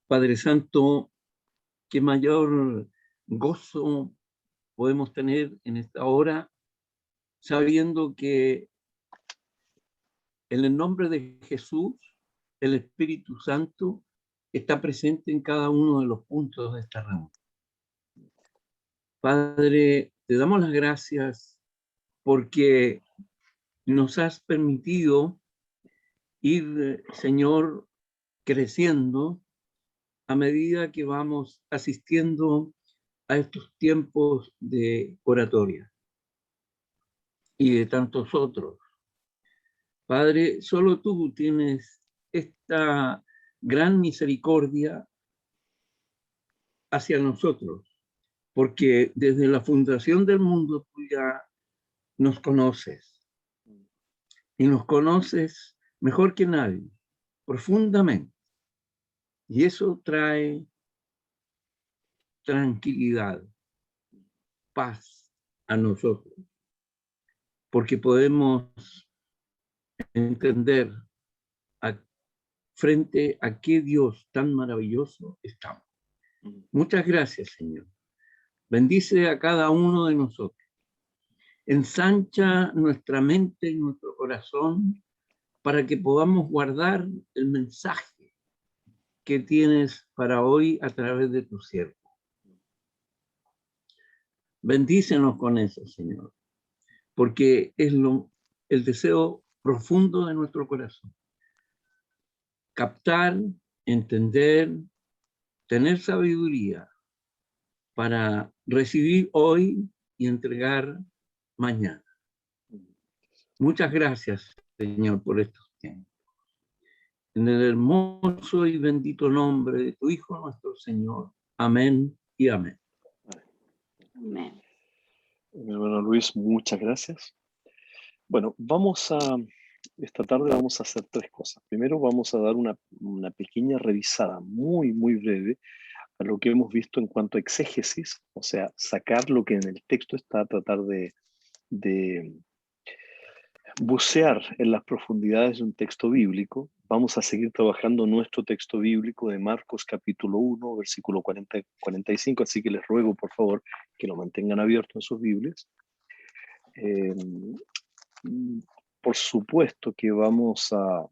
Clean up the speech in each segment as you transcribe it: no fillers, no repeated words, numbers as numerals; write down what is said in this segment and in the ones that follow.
Padre Santo, qué mayor gozo podemos tener en esta hora, sabiendo que en el nombre de Jesús, el Espíritu Santo está presente en cada uno de los puntos de esta reunión. Padre, te damos las gracias porque nos has permitido ir, Señor, creciendo a medida que vamos asistiendo a estos tiempos de oratoria y de tantos otros. Padre, solo tú tienes esta gran misericordia hacia nosotros, porque desde la fundación del mundo tú ya nos conoces y nos conoces mejor que nadie, profundamente. Y eso trae tranquilidad, paz a nosotros, porque podemos entender frente a qué Dios tan maravilloso estamos. Muchas gracias, Señor. Bendice a cada uno de nosotros. Ensancha nuestra mente y nuestro corazón para que podamos guardar el mensaje que tienes para hoy a través de tu siervo. Bendícenos con eso, Señor, porque es el deseo profundo de nuestro corazón. Captar, entender, tener sabiduría para recibir hoy y entregar mañana. Muchas gracias, Señor, por estos tiempos. En el hermoso y bendito nombre de tu Hijo, nuestro Señor. Amén y amén. Amén. Mi hermano Luis, muchas gracias. Bueno, esta tarde vamos a hacer tres cosas. Primero vamos a dar una pequeña revisada muy, muy breve a lo que hemos visto en cuanto a exégesis, o sea, sacar lo que en el texto está, tratar de bucear en las profundidades de un texto bíblico. Vamos a seguir trabajando nuestro texto bíblico de Marcos capítulo 1, versículo 40-45, así que les ruego por favor que lo mantengan abierto en sus Biblias. Por supuesto que vamos a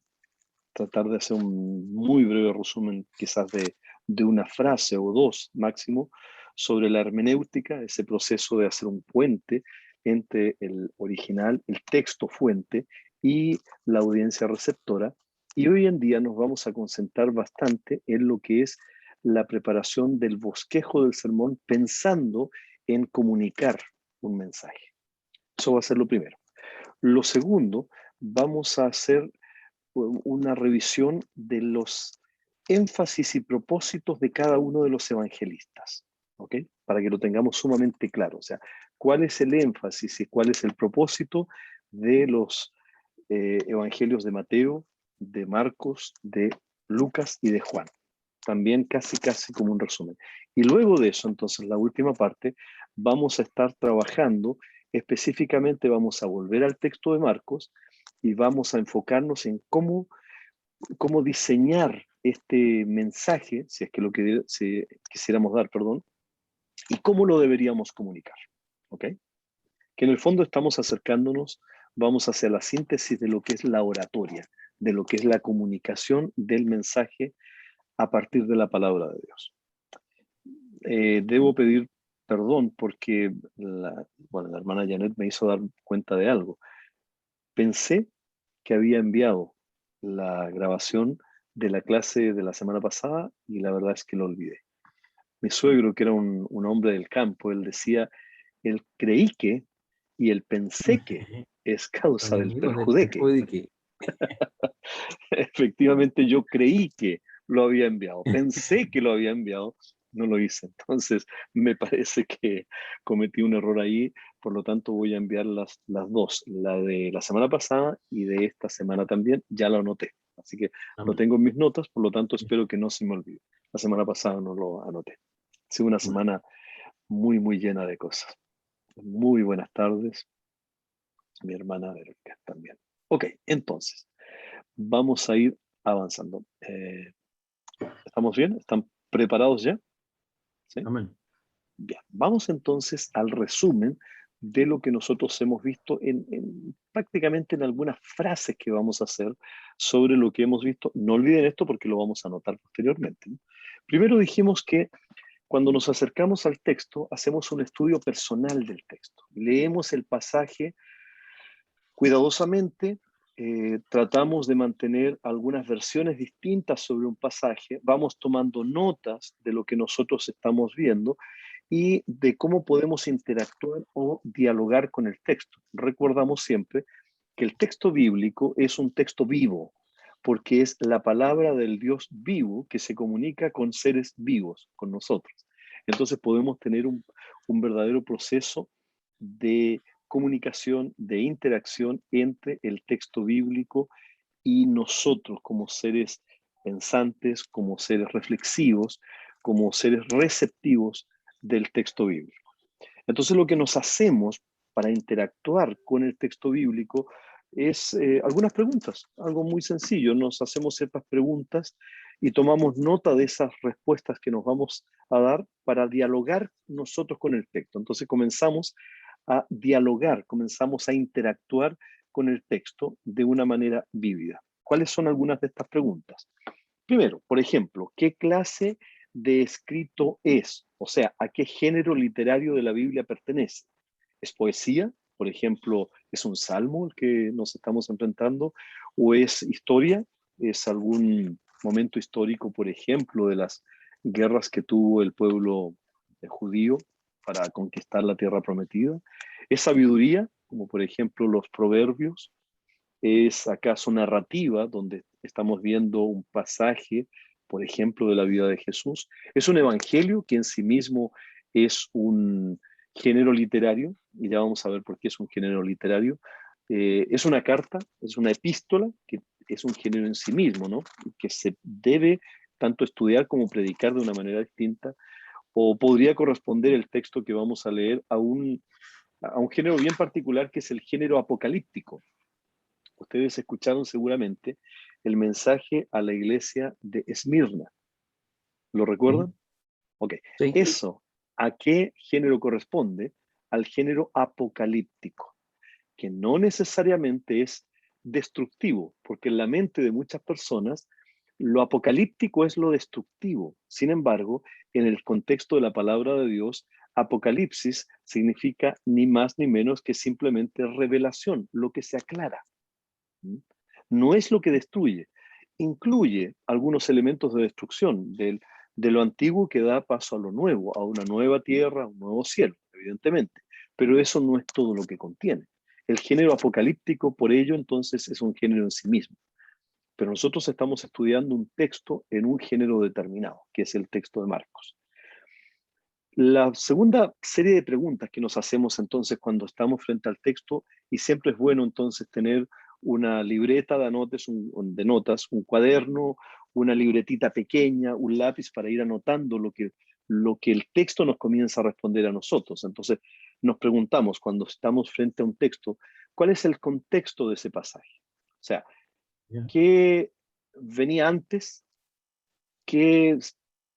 tratar de hacer un muy breve resumen, quizás de una frase o dos máximo, sobre la hermenéutica, ese proceso de hacer un puente entre el original, el texto fuente y la audiencia receptora. Y hoy en día nos vamos a concentrar bastante en lo que es la preparación del bosquejo del sermón, pensando en comunicar un mensaje. Eso va a ser lo primero. Lo segundo, vamos a hacer una revisión de los énfasis y propósitos de cada uno de los evangelistas, ¿ok? Para que lo tengamos sumamente claro. O sea, cuál es el énfasis y cuál es el propósito de los evangelios de Mateo, de Marcos, de Lucas y de Juan. También casi como un resumen. Y luego de eso, entonces, la última parte, vamos a estar trabajando específicamente, vamos a volver al texto de Marcos y vamos a enfocarnos en cómo diseñar este mensaje, si es que si quisiéramos dar, perdón, y cómo lo deberíamos comunicar, ¿ok? Que en el fondo estamos acercándonos, vamos hacia la síntesis de lo que es la oratoria, de lo que es la comunicación del mensaje a partir de la palabra de Dios. Debo pedir perdón porque la hermana Janet me hizo dar cuenta de algo. Pensé que había enviado la grabación de la clase de la semana pasada y la verdad es que lo olvidé. Mi suegro, que era un hombre del campo, él decía, el creí que y el pensé que es causa del perjudeque. Efectivamente, yo creí que lo había enviado, pensé que lo había enviado, no lo hice. Entonces, me parece que cometí un error ahí, por lo tanto voy a enviar las dos, la de la semana pasada y de esta semana también, ya lo anoté. Así que lo tengo en mis notas, por lo tanto espero que no se me olvide. La semana pasada no lo anoté. Ha sido una semana muy, muy llena de cosas. Muy buenas tardes, mi hermana Verónica también. Ok, entonces, vamos a ir avanzando. ¿Estamos bien? ¿Están preparados ya? ¿Sí? Amén. Bien, vamos entonces al resumen de lo que nosotros hemos visto prácticamente en algunas frases que vamos a hacer sobre lo que hemos visto. No olviden esto porque lo vamos a anotar posteriormente, ¿no? Primero dijimos que cuando nos acercamos al texto, hacemos un estudio personal del texto. Leemos el pasaje cuidadosamente, tratamos de mantener algunas versiones distintas sobre un pasaje, vamos tomando notas de lo que nosotros estamos viendo y de cómo podemos interactuar o dialogar con el texto. Recordamos siempre que el texto bíblico es un texto vivo, porque es la palabra del Dios vivo que se comunica con seres vivos, con nosotros. Entonces podemos tener un verdadero proceso de comunicación, de interacción entre el texto bíblico y nosotros como seres pensantes, como seres reflexivos, como seres receptivos del texto bíblico. Entonces lo que nos hacemos para interactuar con el texto bíblico es algunas preguntas, algo muy sencillo. Nos hacemos ciertas preguntas y tomamos nota de esas respuestas que nos vamos a dar para dialogar nosotros con el texto. Entonces comenzamos a dialogar, comenzamos a interactuar con el texto de una manera vívida. ¿Cuáles son algunas de estas preguntas? Primero, por ejemplo, ¿qué clase de escrito es? O sea, ¿a qué género literario de la Biblia pertenece? ¿Es poesía? Por ejemplo, ¿es un salmo el que nos estamos enfrentando? ¿O es historia? ¿Es algún momento histórico, por ejemplo, de las guerras que tuvo el pueblo judío para conquistar la tierra prometida? ¿Es sabiduría, como por ejemplo los proverbios? ¿Es acaso narrativa, donde estamos viendo un pasaje, por ejemplo, de la vida de Jesús? ¿Es un evangelio que en sí mismo es un género literario? Y ya vamos a ver por qué es un género literario. ¿Es una carta? ¿Es una epístola? Que es un género en sí mismo, ¿no? Que se debe tanto estudiar como predicar de una manera distinta. ¿O podría corresponder el texto que vamos a leer a un género bien particular, que es el género apocalíptico? Ustedes escucharon seguramente el mensaje a la iglesia de Esmirna. ¿Lo Sí. recuerdan? Ok. Sí. Eso, ¿a qué género corresponde? Al género apocalíptico, que no necesariamente es destructivo, porque en la mente de muchas personas lo apocalíptico es lo destructivo. Sin embargo, en el contexto de la palabra de Dios, apocalipsis significa ni más ni menos que simplemente revelación, lo que se aclara. No es lo que destruye. Incluye algunos elementos de destrucción de lo antiguo que da paso a lo nuevo, a una nueva tierra, a un nuevo cielo, evidentemente. Pero eso no es todo lo que contiene. El género apocalíptico, por ello, entonces, es un género en sí mismo. Pero nosotros estamos estudiando un texto en un género determinado, que es el texto de Marcos. La segunda serie de preguntas que nos hacemos entonces cuando estamos frente al texto, y siempre es bueno entonces tener una libreta de notas, un cuaderno, una libretita pequeña, un lápiz para ir anotando lo que el texto nos comienza a responder a nosotros. Entonces nos preguntamos cuando estamos frente a un texto, ¿cuál es el contexto de ese pasaje? O sea, Ya. ¿qué venía antes? ¿Qué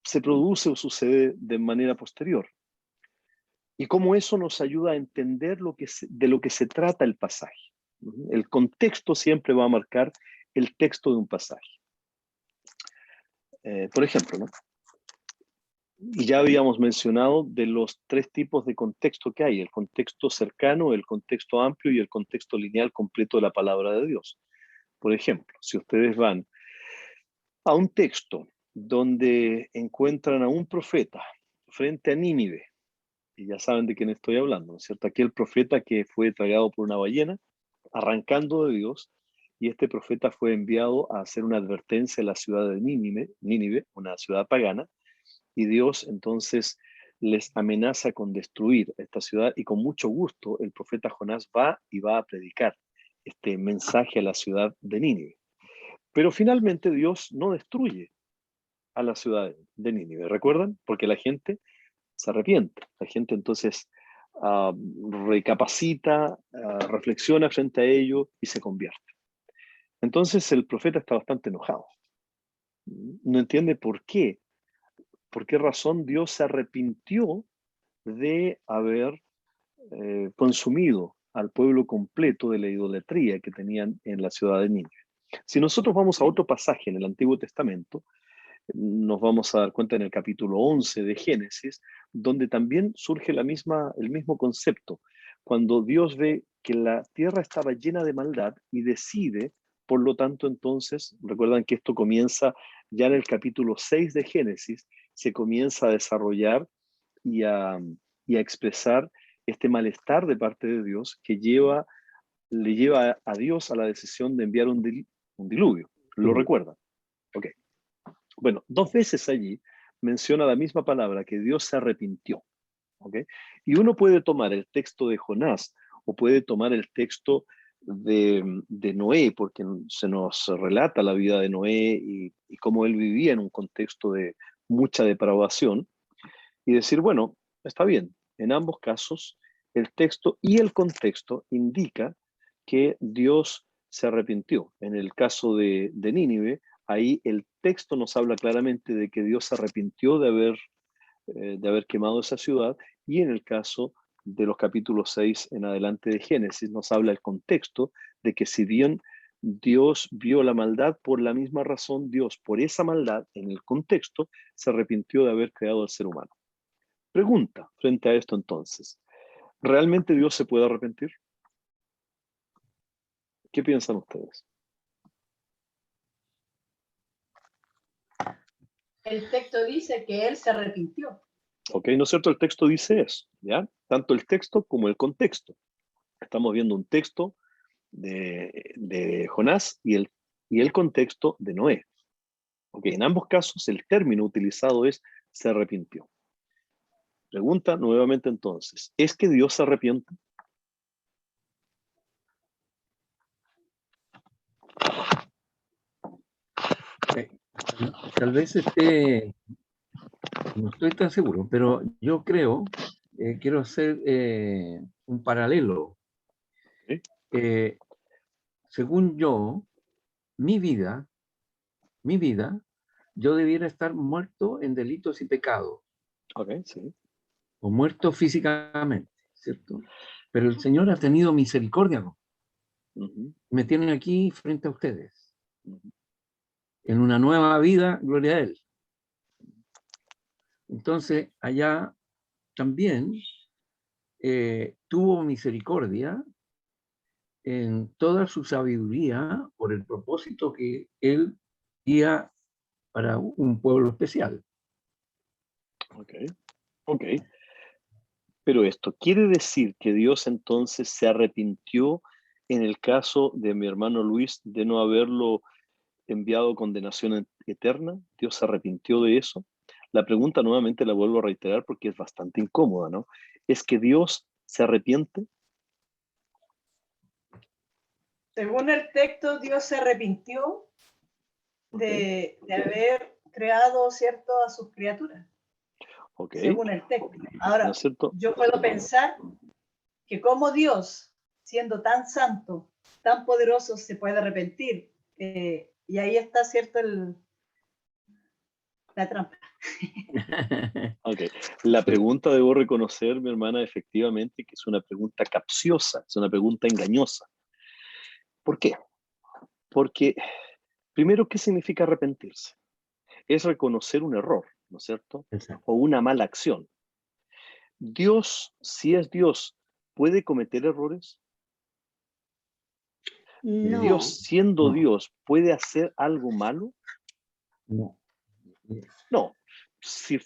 se produce o sucede de manera posterior? Y cómo eso nos ayuda a entender de lo que se trata el pasaje. El contexto siempre va a marcar el texto de un pasaje. Por ejemplo, ¿no? Y ya habíamos mencionado de los tres tipos de contexto que hay: el contexto cercano, el contexto amplio y el contexto lineal completo de la palabra de Dios. Por ejemplo, si ustedes van a un texto donde encuentran a un profeta frente a Nínive, y ya saben de quién estoy hablando, ¿no es cierto? Aquel profeta que fue tragado por una ballena, arrancando de Dios, y este profeta fue enviado a hacer una advertencia a la ciudad de Nínive, una ciudad pagana, y Dios entonces les amenaza con destruir esta ciudad, y con mucho gusto el profeta Jonás va y va a predicar este mensaje a la ciudad de Nínive. Pero finalmente Dios no destruye a la ciudad de Nínive, ¿recuerdan? Porque la gente se arrepiente. La gente entonces recapacita, reflexiona frente a ello y se convierte. Entonces el profeta está bastante enojado. No entiende por qué razón Dios se arrepintió de haber consumido al pueblo completo de la idolatría que tenían en la ciudad de Nínive. Si nosotros vamos a otro pasaje en el Antiguo Testamento, nos vamos a dar cuenta en el capítulo 11 de Génesis, donde también surge el mismo concepto. Cuando Dios ve que la tierra estaba llena de maldad y decide, por lo tanto, entonces, recuerdan que esto comienza ya en el capítulo 6 de Génesis, se comienza a desarrollar y a expresar este malestar de parte de Dios que le lleva a Dios a la decisión de enviar un diluvio. ¿Lo recuerdan? Ok. Bueno, 2 veces allí menciona la misma palabra, que Dios se arrepintió. ¿Okay? Y uno puede tomar el texto de Jonás o puede tomar el texto de Noé, porque se nos relata la vida de Noé y cómo él vivía en un contexto de mucha depravación, y decir, bueno, está bien, en ambos casos el texto y el contexto indica que Dios se arrepintió. En el caso de Nínive, ahí el texto nos habla claramente de que Dios se arrepintió de haber quemado esa ciudad, y en el caso de los capítulos 6 en adelante de Génesis nos habla el contexto de que si bien Dios vio la maldad, por la misma razón Dios, por esa maldad en el contexto, se arrepintió de haber creado al ser humano. Pregunta frente a esto entonces, ¿realmente Dios se puede arrepentir? ¿Qué piensan ustedes? El texto dice que él se arrepintió. Ok, ¿no es cierto? El texto dice eso, ¿ya? Tanto el texto como el contexto. Estamos viendo un texto de Jonás y el contexto de Noé. Ok, en ambos casos el término utilizado es se arrepintió. Pregunta nuevamente entonces, ¿es que Dios se arrepiente? Tal vez no estoy tan seguro, pero yo quiero hacer un paralelo. ¿Sí? Según yo, mi vida, yo debiera estar muerto en delitos y pecados, Ok, sí. o muerto físicamente, ¿cierto? Pero el Señor ha tenido misericordia, ¿no? Uh-huh. Me tienen aquí frente a ustedes, Uh-huh. en una nueva vida, gloria a Él. Entonces, allá también tuvo misericordia en toda su sabiduría por el propósito que Él guía para un pueblo especial. Ok, ok. Pero esto quiere decir que Dios entonces se arrepintió en el caso de mi hermano Luis de no haberlo enviado condenación eterna. Dios se arrepintió de eso. La pregunta nuevamente la vuelvo a reiterar porque es bastante incómoda, ¿no? ¿Es que Dios se arrepiente? Según el texto, Dios se arrepintió de haber creado, ¿cierto?, a sus criaturas. Ok. Según el texto. ¿No Ahora, es cierto? yo puedo pensar que como Dios, siendo tan santo, tan poderoso, se puede arrepentir. Y ahí está, ¿cierto?, la trampa. Ok. La pregunta debo reconocer, mi hermana, efectivamente, que es una pregunta capciosa, es una pregunta engañosa. ¿Por qué? Porque, primero, ¿qué significa arrepentirse? Es reconocer un error, ¿no es cierto? Exacto. O una mala acción. Dios, si es Dios, ¿puede cometer errores? No. Dios, siendo No. Dios, ¿puede hacer algo malo? No. No.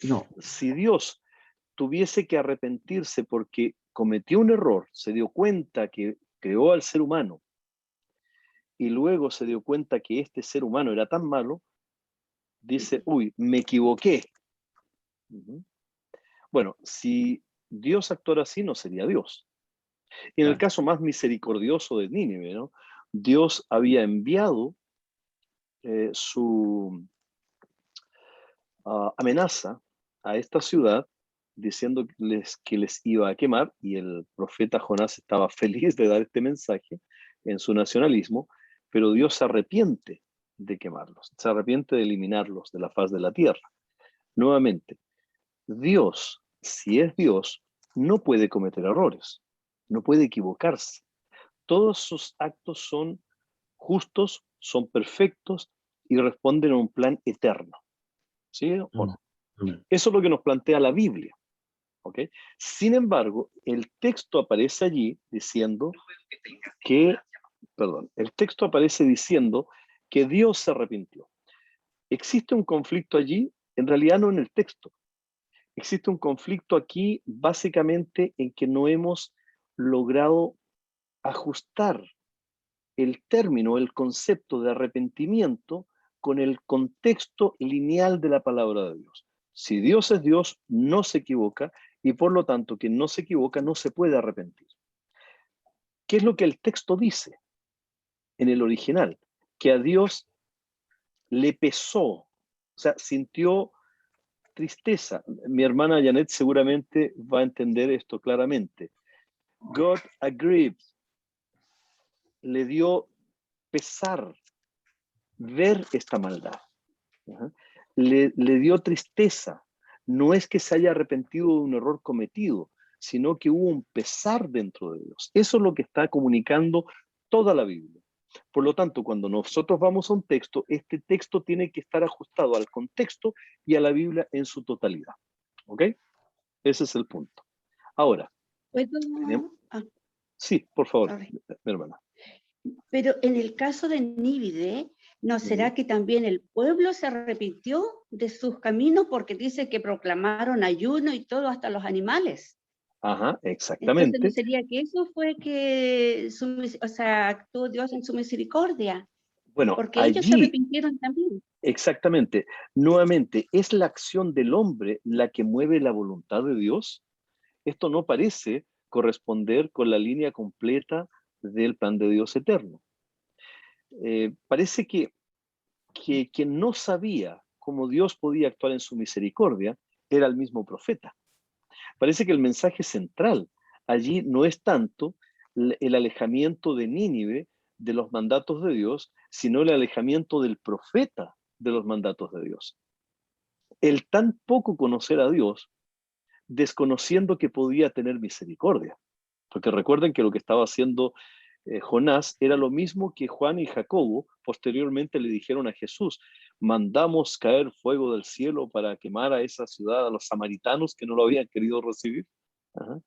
No. Si Dios tuviese que arrepentirse porque cometió un error, se dio cuenta que creó al ser humano y luego se dio cuenta que este ser humano era tan malo, dice, uy, me equivoqué. Uh-huh. Bueno, si Dios actuara así, no sería Dios. Y en el caso más misericordioso de Nínive, ¿no? Dios había enviado su amenaza a esta ciudad diciéndoles que les iba a quemar, y el profeta Jonás estaba feliz de dar este mensaje en su nacionalismo, pero Dios se arrepiente de quemarlos, se arrepiente de eliminarlos de la faz de la tierra. Nuevamente, Dios, si es Dios, no puede cometer errores, no puede equivocarse. Todos sus actos son justos, son perfectos y responden a un plan eterno. ¿Sí o no? Eso es lo que nos plantea la Biblia. ¿Okay? Sin embargo, el texto aparece allí diciendo que, el texto aparece diciendo que Dios se arrepintió. ¿Existe un conflicto allí? En realidad no en el texto. Existe un conflicto aquí básicamente en que no hemos logrado ajustar el término, el concepto de arrepentimiento con el contexto lineal de la palabra de Dios. Si Dios es Dios, no se equivoca y por lo tanto quien no se equivoca no se puede arrepentir. ¿Qué es lo que el texto dice en el original? Que a Dios le pesó, o sea, sintió tristeza. Mi hermana Janet seguramente va a entender esto claramente. God aggrieved, le dio pesar ver esta maldad. Le dio tristeza. No es que se haya arrepentido de un error cometido, sino que hubo un pesar dentro de Dios. Eso es lo que está comunicando toda la Biblia. Por lo tanto, cuando nosotros vamos a un texto, este texto tiene que estar ajustado al contexto y a la Biblia en su totalidad. ¿Ok? Ese es el punto. Ahora. Sí, por favor, mi hermana. Pero en el caso de Nínive, ¿no será que también el pueblo se arrepintió de sus caminos? Porque dice que proclamaron ayuno y todo, hasta los animales. Ajá, exactamente. Entonces, ¿no sería que eso fue que actuó Dios en su misericordia? Bueno, porque allí, ellos se arrepintieron también. Exactamente. Nuevamente, ¿es la acción del hombre la que mueve la voluntad de Dios? Esto no parece corresponder con la línea completa del plan de Dios eterno. Parece que quien no sabía cómo Dios podía actuar en su misericordia era el mismo profeta. Parece que el mensaje central allí no es tanto el alejamiento de Nínive de los mandatos de Dios, sino el alejamiento del profeta de los mandatos de Dios. El tan poco conocer a Dios, desconociendo que podía tener misericordia. Porque recuerden que lo que estaba haciendo Jonás era lo mismo que Juan y Jacobo posteriormente le dijeron a Jesús: mandamos caer fuego del cielo para quemar a esa ciudad, a los samaritanos que no lo habían querido recibir. Ajá.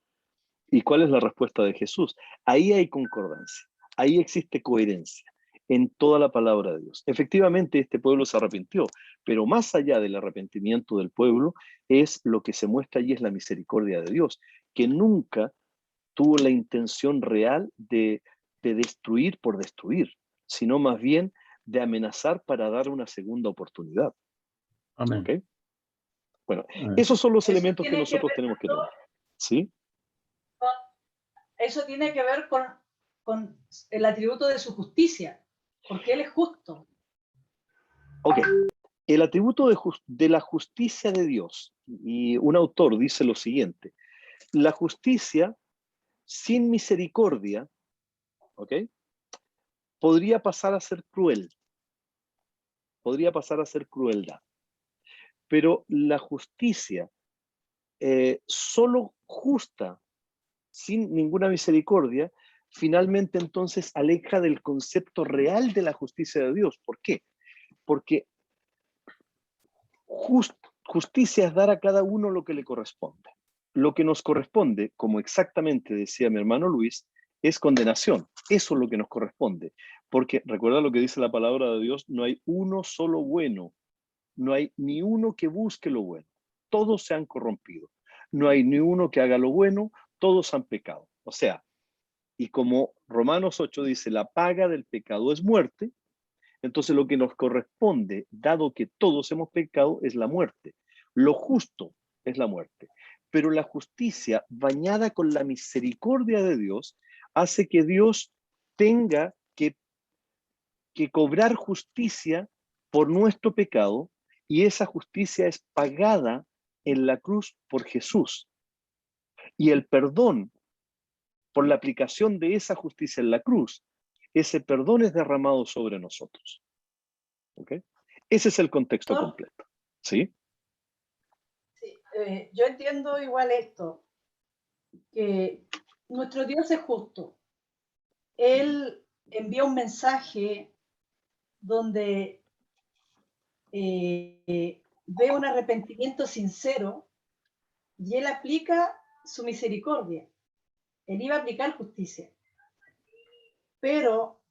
¿Y cuál es la respuesta de Jesús? Ahí hay concordancia, ahí existe coherencia en toda la palabra de Dios. Efectivamente, este pueblo se arrepintió, pero más allá del arrepentimiento del pueblo, es lo que se muestra allí es la misericordia de Dios, que nunca tuvo la intención real de destruir por destruir, sino más bien de amenazar para dar una segunda oportunidad. Amén. ¿Okay? Bueno, esos son los elementos que nosotros tenemos que tomar. ¿Sí? Eso tiene que ver con el atributo de su justicia, porque Él es justo. Ok. El atributo de la justicia de Dios, y un autor dice lo siguiente: la justicia sin misericordia, ¿ok?, podría pasar a ser cruel, podría pasar a ser crueldad. Pero la justicia solo justa, sin ninguna misericordia, finalmente entonces aleja del concepto real de la justicia de Dios. ¿Por qué? Porque justicia es dar a cada uno lo que le corresponde. Lo que nos corresponde, como exactamente decía mi hermano Luis, es condenación. Eso es lo que nos corresponde. Porque recuerda lo que dice la palabra de Dios: no hay uno solo bueno, no hay ni uno que busque lo bueno. Todos se han corrompido. No hay ni uno que haga lo bueno, todos han pecado. O sea, y como Romanos 8 dice, la paga del pecado es muerte. Entonces lo que nos corresponde, dado que todos hemos pecado, es la muerte. Lo justo es la muerte. Pero la justicia, bañada con la misericordia de Dios, hace que Dios tenga que cobrar justicia por nuestro pecado, y esa justicia es pagada en la cruz por Jesús. Y el perdón por la aplicación de esa justicia en la cruz ese perdón es derramado sobre nosotros. ¿Ok? Ese es el contexto completo. ¿Sí? Sí, yo entiendo igual esto, que nuestro Dios es justo. Él envía un mensaje donde ve un arrepentimiento sincero y Él aplica su misericordia. Él iba a aplicar justicia. Pero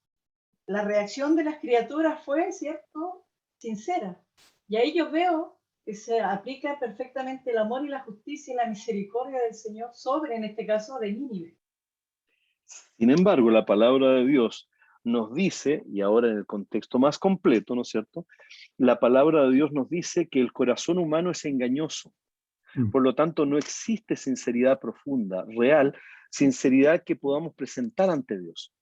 la reacción de las criaturas fue, ¿cierto?, sincera. Y ahí yo veo que se aplica perfectamente el amor y la justicia y la misericordia del Señor sobre, en este caso, de Nínive. Sin embargo, la palabra de Dios nos dice, y ahora en el contexto más completo, ¿no es cierto? La palabra de Dios nos dice que el corazón humano es engañoso. Por lo tanto, no existe sinceridad profunda, real, sinceridad que podamos presentar ante Dios.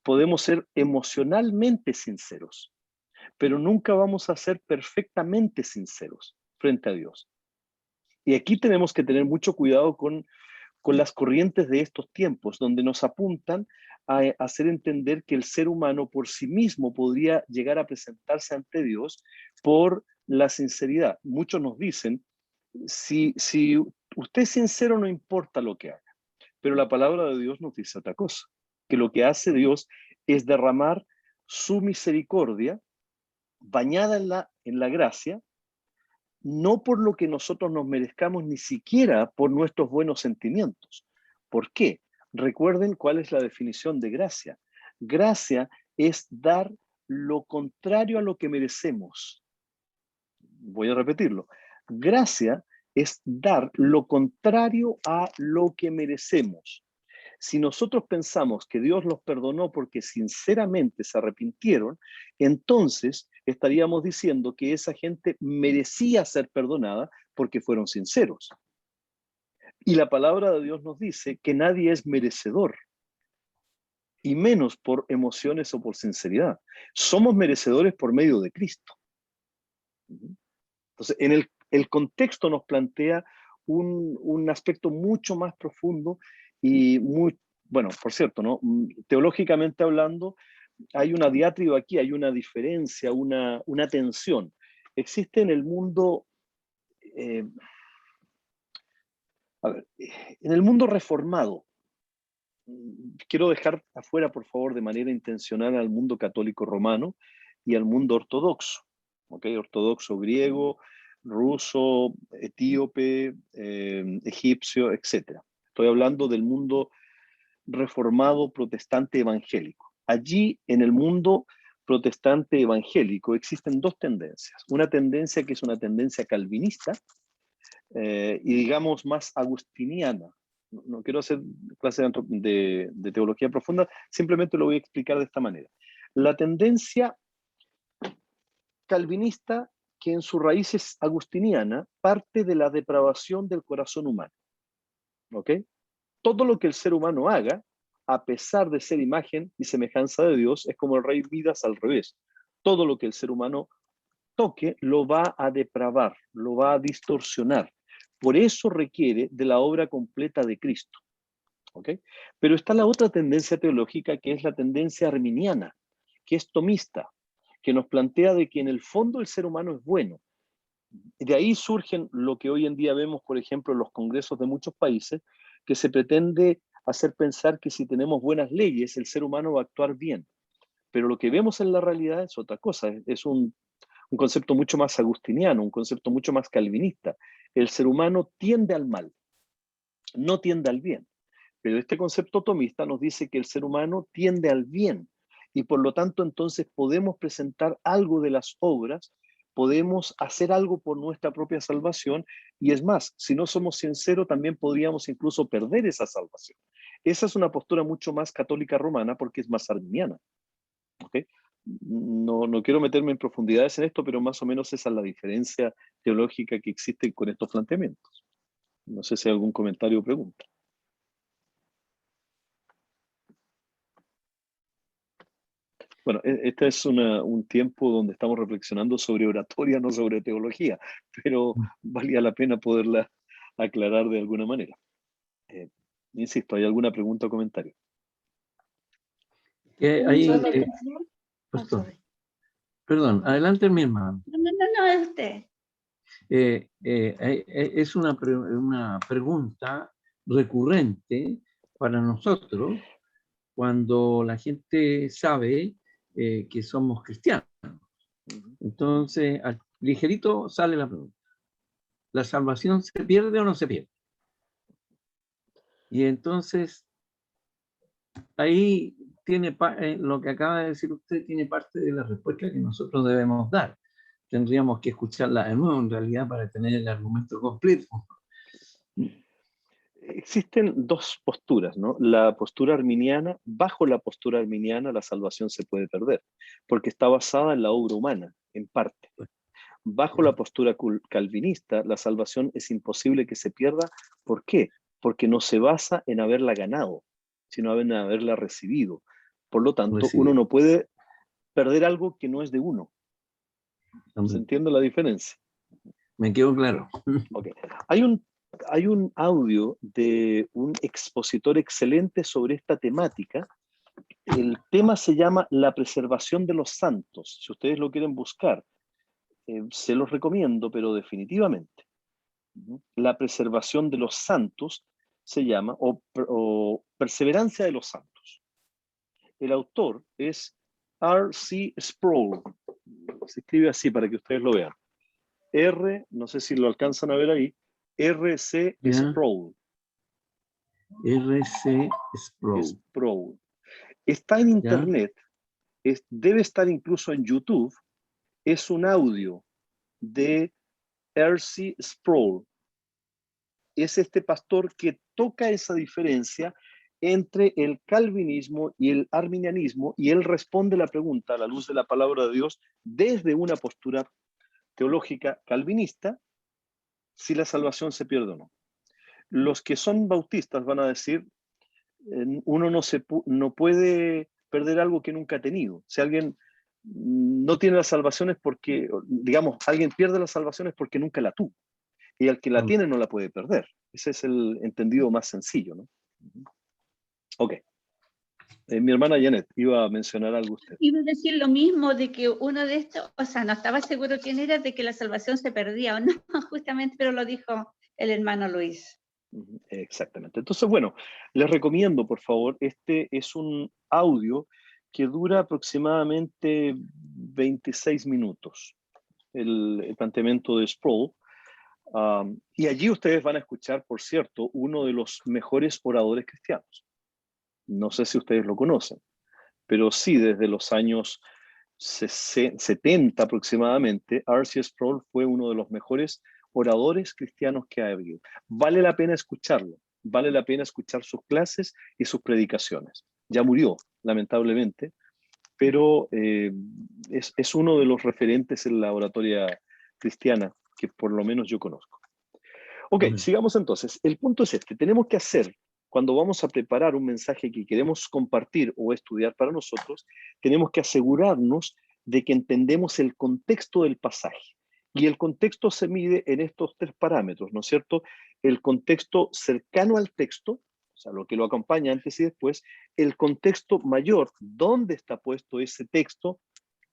Podemos ser emocionalmente sinceros, pero nunca vamos a ser perfectamente sinceros frente a Dios. Y aquí tenemos que tener mucho cuidado con las corrientes de estos tiempos, donde nos apuntan a hacer entender que el ser humano por sí mismo podría llegar a presentarse ante Dios por la sinceridad. Muchos nos dicen, si usted es sincero, no importa lo que haga, pero la palabra de Dios nos dice otra cosa, que lo que hace Dios es derramar su misericordia bañada en la gracia, no por lo que nosotros nos merezcamos, ni siquiera por nuestros buenos sentimientos. ¿Por qué? Recuerden cuál es la definición de gracia. Gracia es dar lo contrario a lo que merecemos. Voy a repetirlo. Gracia es dar lo contrario a lo que merecemos. Si nosotros pensamos que Dios los perdonó porque sinceramente se arrepintieron, entonces estaríamos diciendo que esa gente merecía ser perdonada porque fueron sinceros. Y la palabra de Dios nos dice que nadie es merecedor, y menos por emociones o por sinceridad. Somos merecedores por medio de Cristo. Entonces, en el contexto nos plantea un aspecto mucho más profundo y muy, bueno, por cierto, ¿no? Teológicamente hablando, hay una diatriba aquí, hay una diferencia, una tensión. Existe en el mundo, en el mundo reformado, quiero dejar afuera, por favor, de manera intencional al mundo católico romano y al mundo ortodoxo, ¿ok? Ortodoxo griego, ruso, etíope, egipcio, etc. Estoy hablando del mundo reformado protestante evangélico. Allí, en el mundo protestante evangélico, existen dos tendencias. Una tendencia que es una tendencia calvinista y digamos más agustiniana. No quiero hacer clase de teología profunda, simplemente lo voy a explicar de esta manera. La tendencia calvinista, que en su raíz es agustiniana, parte de la depravación del corazón humano. ¿Ok? Todo lo que el ser humano haga, a pesar de ser imagen y semejanza de Dios, es como el rey Midas al revés. Todo lo que el ser humano toque lo va a depravar, lo va a distorsionar. Por eso requiere de la obra completa de Cristo. ¿Ok? Pero está la otra tendencia teológica, que es la tendencia arminiana, que es tomista, que nos plantea de que en el fondo el ser humano es bueno. De ahí surgen lo que hoy en día vemos, por ejemplo, en los congresos de muchos países, que se pretende hacer pensar que si tenemos buenas leyes, el ser humano va a actuar bien. Pero lo que vemos en la realidad es otra cosa, es un concepto mucho más agustiniano, un concepto mucho más calvinista. El ser humano tiende al mal, no tiende al bien. Pero este concepto tomista nos dice que el ser humano tiende al bien y por lo tanto entonces podemos presentar algo de las obras, podemos hacer algo por nuestra propia salvación y es más, si no somos sinceros también podríamos incluso perder esa salvación. Esa es una postura mucho más católica romana porque es más arminiana. ¿Okay? No quiero meterme en profundidades en esto, pero más o menos esa es la diferencia teológica que existe con estos planteamientos. No sé si hay algún comentario o pregunta. Bueno, este es un tiempo donde estamos reflexionando sobre oratoria, no sobre teología, pero valía la pena poderla aclarar de alguna manera. Insisto, ¿hay alguna pregunta o comentario? Ahí, Solo- pastor, sorry. perdón, adelante mi hermano. No, es usted. Es una pregunta recurrente para nosotros cuando la gente sabe que somos cristianos. Entonces, ligerito sale la pregunta. ¿La salvación se pierde o no se pierde? Y entonces, ahí tiene lo que acaba de decir usted, tiene parte de la respuesta que nosotros debemos dar. Tendríamos que escucharla de nuevo en realidad para tener el argumento completo. Existen dos posturas, ¿no? La postura arminiana, bajo la postura arminiana la salvación se puede perder, porque está basada en la obra humana, en parte. Bajo la postura calvinista, la salvación es imposible que se pierda. ¿Por qué? Porque no se basa en haberla ganado, sino en haberla recibido. Por lo tanto, uno no puede perder algo que no es de uno. ¿Se entiende la diferencia? Me quedó claro. Okay. Hay un audio de un expositor excelente sobre esta temática. El tema se llama La preservación de los santos. Si ustedes lo quieren buscar, se los recomiendo, pero definitivamente. La preservación de los santos se llama, o perseverancia de los santos. El autor es R.C. Sproul. Se escribe así para que ustedes lo vean. No sé si lo alcanzan a ver ahí, R.C. Sproul. R.C. Sproul. Está en internet, debe estar incluso en YouTube. Es un audio de R.C. Sproul. Es este pastor que toca esa diferencia entre el calvinismo y el arminianismo, y él responde la pregunta a la luz de la palabra de Dios desde una postura teológica calvinista, si la salvación se pierde o no. Los que son bautistas van a decir, uno no puede perder algo que nunca ha tenido. Si alguien no tiene la salvación es porque, digamos, alguien pierde la salvación es porque nunca la tuvo. Y al que la tiene no la puede perder. Ese es el entendido más sencillo, ¿no? Ok. Mi hermana Janet, iba a mencionar algo usted. Iba a decir lo mismo, de que uno de estos, o sea, no estaba seguro quién era, de que la salvación se perdía o no, justamente, pero lo dijo el hermano Luis. Exactamente. Entonces, bueno, les recomiendo, por favor, este es un audio que dura aproximadamente 26 minutos, el planteamiento de Sproul. Y allí ustedes van a escuchar, por cierto, uno de los mejores oradores cristianos. No sé si ustedes lo conocen, pero sí, desde los años 70 aproximadamente, R.C. Sproul fue uno de los mejores oradores cristianos que ha habido. Vale la pena escucharlo, vale la pena escuchar sus clases y sus predicaciones. Ya murió, lamentablemente, pero es uno de los referentes en la oratoria cristiana que por lo menos yo conozco. Ok, sigamos entonces. El punto es este. Tenemos que hacer, cuando vamos a preparar un mensaje que queremos compartir o estudiar para nosotros, tenemos que asegurarnos de que entendemos el contexto del pasaje. Y el contexto se mide en estos tres parámetros, ¿no es cierto? El contexto cercano al texto, o sea, lo que lo acompaña antes y después, el contexto mayor, dónde está puesto ese texto,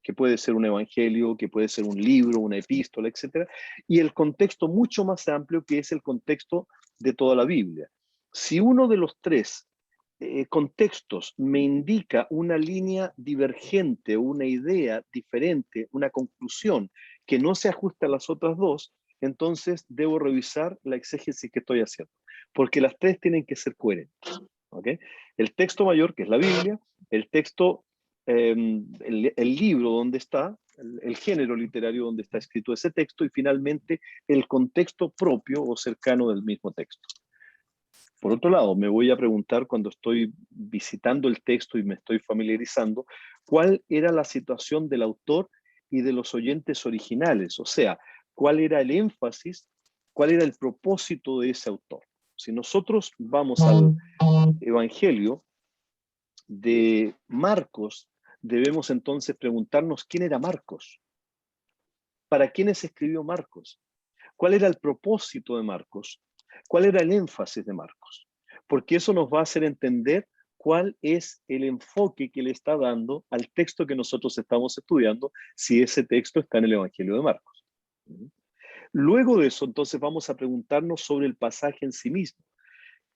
que puede ser un evangelio, que puede ser un libro, una epístola, etc. Y el contexto mucho más amplio, que es el contexto de toda la Biblia. Si uno de los tres contextos me indica una línea divergente, una idea diferente, una conclusión que no se ajusta a las otras dos, entonces debo revisar la exégesis que estoy haciendo, porque las tres tienen que ser coherentes. ¿Okay? El texto mayor, que es la Biblia, el texto, el libro donde está, el género literario donde está escrito ese texto, y finalmente el contexto propio o cercano del mismo texto. Por otro lado, me voy a preguntar cuando estoy visitando el texto y me estoy familiarizando, ¿cuál era la situación del autor y de los oyentes originales? O sea, ¿cuál era el énfasis, cuál era el propósito de ese autor? Si nosotros vamos al Evangelio de Marcos, debemos entonces preguntarnos quién era Marcos, para quiénes escribió Marcos, cuál era el propósito de Marcos, cuál era el énfasis de Marcos, porque eso nos va a hacer entender cuál es el enfoque que le está dando al texto que nosotros estamos estudiando, si ese texto está en el Evangelio de Marcos. Luego de eso, entonces, vamos a preguntarnos sobre el pasaje en sí mismo.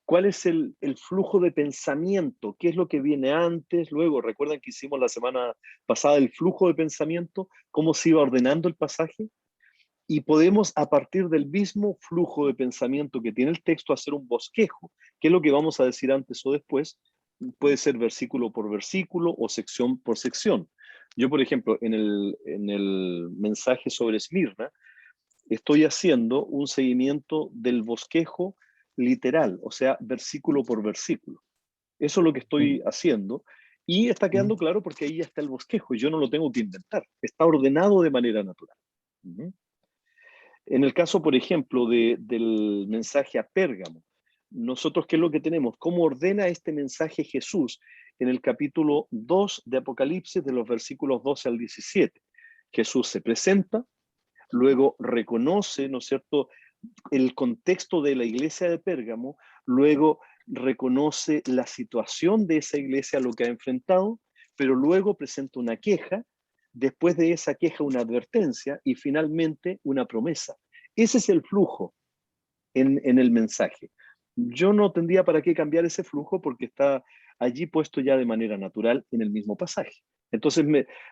¿Cuál es el flujo de pensamiento? ¿Qué es lo que viene antes? Luego, recuerdan que hicimos la semana pasada el flujo de pensamiento, cómo se iba ordenando el pasaje. Y podemos, a partir del mismo flujo de pensamiento que tiene el texto, hacer un bosquejo. ¿Qué es lo que vamos a decir antes o después? Puede ser versículo por versículo o sección por sección. Yo, por ejemplo, en el mensaje sobre Esmirna, estoy haciendo un seguimiento del bosquejo literal, o sea, versículo por versículo. Eso es lo que estoy haciendo y está quedando claro porque ahí ya está el bosquejo y yo no lo tengo que inventar, está ordenado de manera natural. En el caso, por ejemplo, del mensaje a Pérgamo, nosotros, ¿qué es lo que tenemos? ¿Cómo ordena este mensaje Jesús en el capítulo 2 de Apocalipsis, de los versículos 12 al 17? Jesús se presenta, luego reconoce, ¿no es cierto?, el contexto de la iglesia de Pérgamo, luego reconoce la situación de esa iglesia, lo que ha enfrentado, pero luego presenta una queja, después de esa queja una advertencia y finalmente una promesa. Ese es el flujo en el mensaje. Yo no tendría para qué cambiar ese flujo porque está allí puesto ya de manera natural en el mismo pasaje. Entonces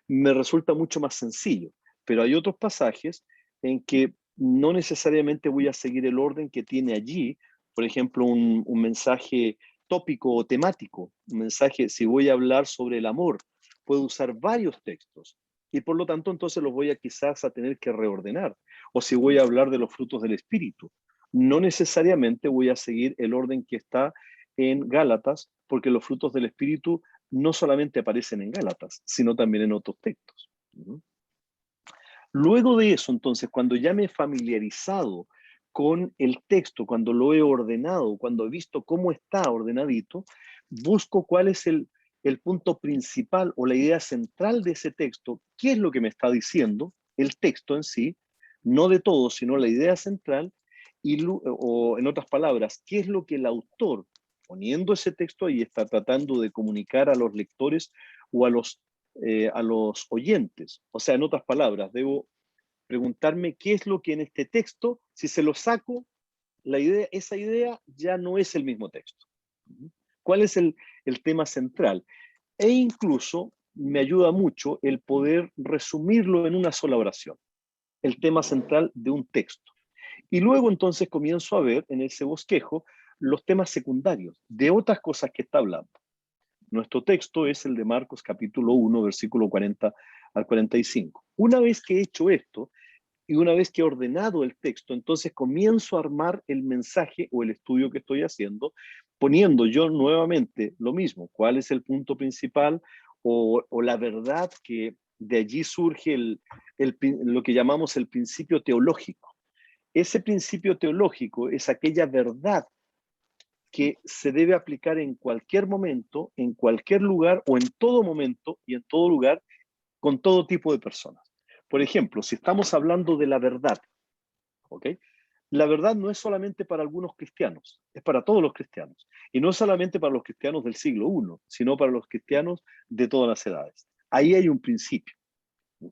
me resulta mucho más sencillo, pero hay otros pasajes en que no necesariamente voy a seguir el orden que tiene allí, por ejemplo, un mensaje tópico o temático, un mensaje, si voy a hablar sobre el amor, puedo usar varios textos y por lo tanto entonces los voy a quizás a tener que reordenar. O si voy a hablar de los frutos del Espíritu, no necesariamente voy a seguir el orden que está en Gálatas, porque los frutos del Espíritu no solamente aparecen en Gálatas, sino también en otros textos. Luego de eso, entonces, cuando ya me he familiarizado con el texto, cuando lo he ordenado, cuando he visto cómo está ordenadito, busco cuál es el punto principal o la idea central de ese texto, qué es lo que me está diciendo el texto en sí, no de todo, sino la idea central, o en otras palabras, qué es lo que el autor, poniendo ese texto ahí, está tratando de comunicar a los lectores o a los oyentes. O sea, en otras palabras, debo preguntarme qué es lo que en este texto, si se lo saco, esa idea ya no es el mismo texto. ¿Cuál es el tema central? E incluso me ayuda mucho el poder resumirlo en una sola oración, el tema central de un texto. Y luego entonces comienzo a ver en ese bosquejo los temas secundarios de otras cosas que está hablando. Nuestro texto es el de Marcos capítulo 1, versículo 40 al 45. Una vez que he hecho esto y una vez que he ordenado el texto, entonces comienzo a armar el mensaje o el estudio que estoy haciendo, poniendo yo nuevamente lo mismo, cuál es el punto principal o la verdad que de allí surge lo que llamamos el principio teológico. Ese principio teológico es aquella verdad que se debe aplicar en cualquier momento, en cualquier lugar o en todo momento y en todo lugar con todo tipo de personas. Por ejemplo, si estamos hablando de la verdad, ¿ok? La verdad no es solamente para algunos cristianos, es para todos los cristianos. Y no solamente para los cristianos del siglo I, sino para los cristianos de todas las edades. Ahí hay un principio.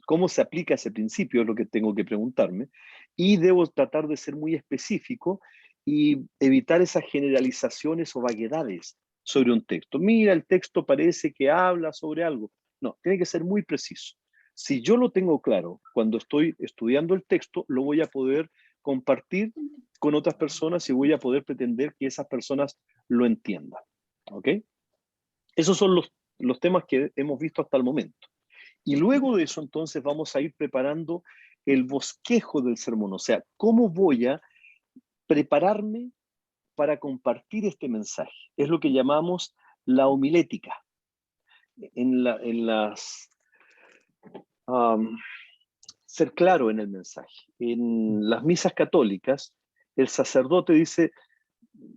¿Cómo se aplica ese principio? Es lo que tengo que preguntarme. Y debo tratar de ser muy específico y evitar esas generalizaciones o vaguedades sobre un texto. Mira, el texto parece que habla sobre algo. No, tiene que ser muy preciso. Si yo lo tengo claro, cuando estoy estudiando el texto, lo voy a poder compartir con otras personas y voy a poder pretender que esas personas lo entiendan. ¿Ok? Esos son los temas que hemos visto hasta el momento. Y luego de eso, entonces, vamos a ir preparando el bosquejo del sermón. O sea, ¿cómo voy a prepararme para compartir este mensaje? Es lo que llamamos la homilética. Ser claro en el mensaje. En las misas católicas, el sacerdote dice,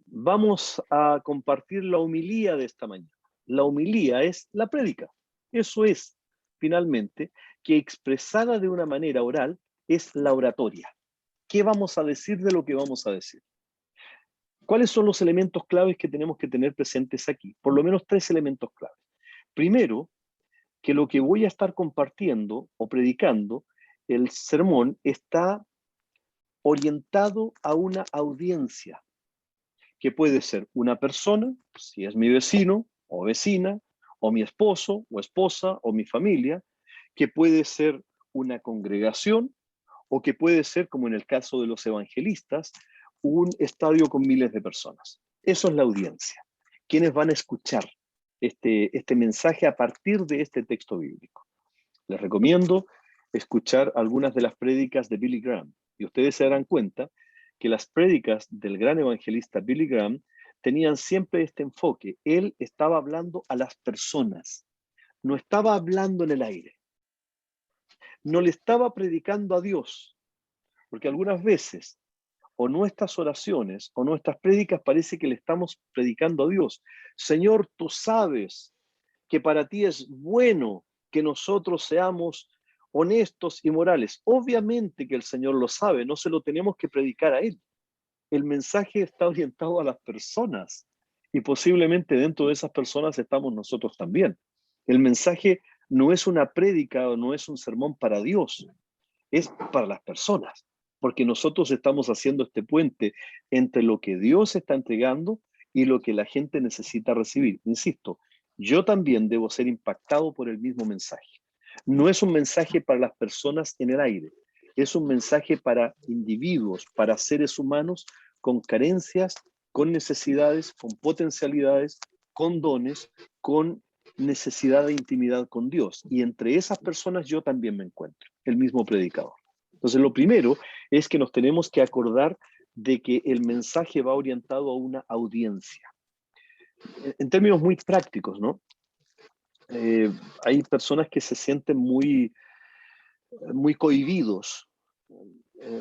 vamos a compartir la homilía de esta mañana. La homilía es la prédica. Eso es, finalmente, que expresada de una manera oral es la oratoria. ¿Qué vamos a decir de lo que vamos a decir? ¿Cuáles son los elementos claves que tenemos que tener presentes aquí? Por lo menos 3 elementos claves. Primero, que lo que voy a estar compartiendo o predicando, el sermón, está orientado a una audiencia, que puede ser una persona, si es mi vecino o vecina, o mi esposo o esposa, o mi familia, que puede ser una congregación, o que puede ser, como en el caso de los evangelistas, un estadio con miles de personas. Eso es la audiencia. ¿Quiénes van a escuchar este mensaje a partir de este texto bíblico? Les recomiendo escuchar algunas de las prédicas de Billy Graham. Y ustedes se darán cuenta que las prédicas del gran evangelista Billy Graham tenían siempre este enfoque. Él estaba hablando a las personas, no estaba hablando en el aire. No le estaba predicando a Dios, porque algunas veces o nuestras oraciones o nuestras prédicas parece que le estamos predicando a Dios. Señor, tú sabes que para ti es bueno que nosotros seamos honestos y morales. Obviamente que el Señor lo sabe, no se lo tenemos que predicar a Él. El mensaje está orientado a las personas y posiblemente dentro de esas personas estamos nosotros también. El mensaje no es una prédica o no es un sermón para Dios, es para las personas, porque nosotros estamos haciendo este puente entre lo que Dios está entregando y lo que la gente necesita recibir. Insisto, yo también debo ser impactado por el mismo mensaje. No es un mensaje para las personas en el aire, es un mensaje para individuos, para seres humanos con carencias, con necesidades, con potencialidades, con dones, con necesidad de intimidad con Dios. Y entre esas personas yo también me encuentro, el mismo predicador. Entonces, lo primero es que nos tenemos que acordar de que el mensaje va orientado a una audiencia. En términos muy prácticos, ¿no? Hay personas que se sienten muy cohibidos,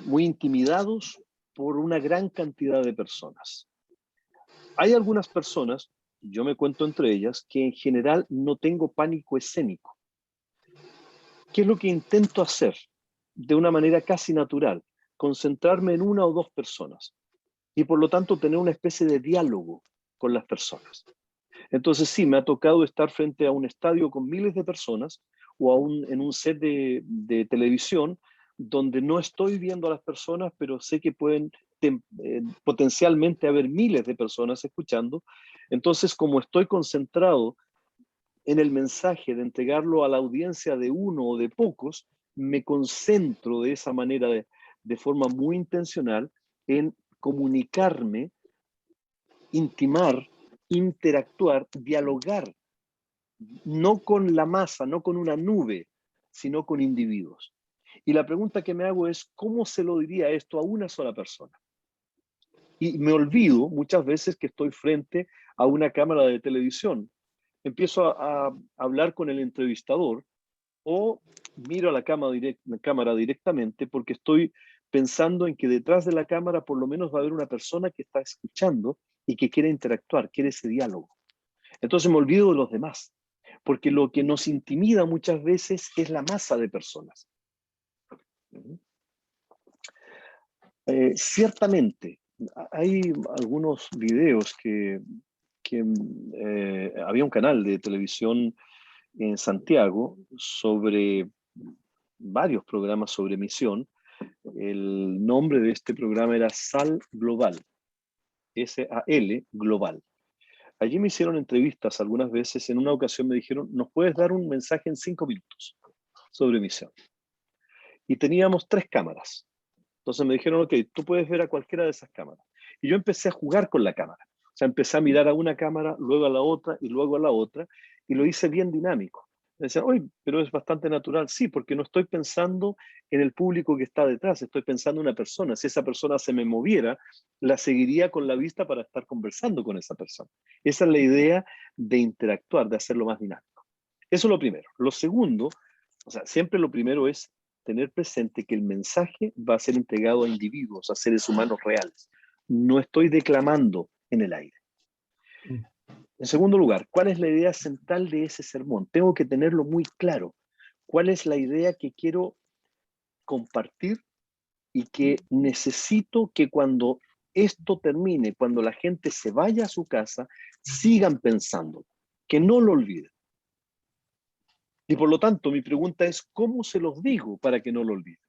muy intimidados por una gran cantidad de personas. Hay algunas personas, yo me cuento entre ellas, que en general no tengo pánico escénico. ¿Qué es lo que intento hacer? De una manera casi natural, concentrarme en una o dos personas y por lo tanto tener una especie de diálogo con las personas. Entonces sí, me ha tocado estar frente a un estadio con miles de personas o en un set de televisión donde no estoy viendo a las personas, pero sé que pueden potencialmente haber miles de personas escuchando. Entonces, como estoy concentrado en el mensaje de entregarlo a la audiencia de uno o de pocos, me concentro de esa manera, de forma muy intencional, en comunicarme, intimar, interactuar, dialogar, no con la masa, no con una nube, sino con individuos. Y la pregunta que me hago es, ¿cómo se lo diría esto a una sola persona? Y me olvido muchas veces que estoy frente a una cámara de televisión. Empiezo a hablar con el entrevistador o miro a la cámara directamente porque estoy pensando en que detrás de la cámara por lo menos va a haber una persona que está escuchando y que quiere interactuar, quiere ese diálogo. Entonces me olvido de los demás, porque lo que nos intimida muchas veces es la masa de personas. Ciertamente, hay algunos videos que había un canal de televisión en Santiago sobre varios programas sobre misión. El nombre de este programa era Sal Global, S-A-L Global. Allí me hicieron entrevistas algunas veces. En una ocasión me dijeron, ¿nos puedes dar un mensaje en 5 minutos sobre misión? Y teníamos 3 cámaras. Entonces me dijeron, ok, tú puedes ver a cualquiera de esas cámaras. Y yo empecé a jugar con la cámara. O sea, empecé a mirar a una cámara, luego a la otra y luego a la otra. Y lo hice bien dinámico. Me decían, oye, pero es bastante natural. Sí, porque no estoy pensando en el público que está detrás, estoy pensando en una persona. Si esa persona se me moviera, la seguiría con la vista para estar conversando con esa persona. Esa es la idea de interactuar, de hacerlo más dinámico. Eso es lo primero. Lo segundo, o sea, siempre lo primero es tener presente que el mensaje va a ser entregado a individuos, a seres humanos reales. No estoy declamando en el aire. En segundo lugar, ¿cuál es la idea central de ese sermón? Tengo que tenerlo muy claro. ¿Cuál es la idea que quiero compartir y que necesito que cuando esto termine, cuando la gente se vaya a su casa, sigan pensando, que no lo olviden. Y por lo tanto, mi pregunta es, ¿cómo se los digo para que no lo olviden?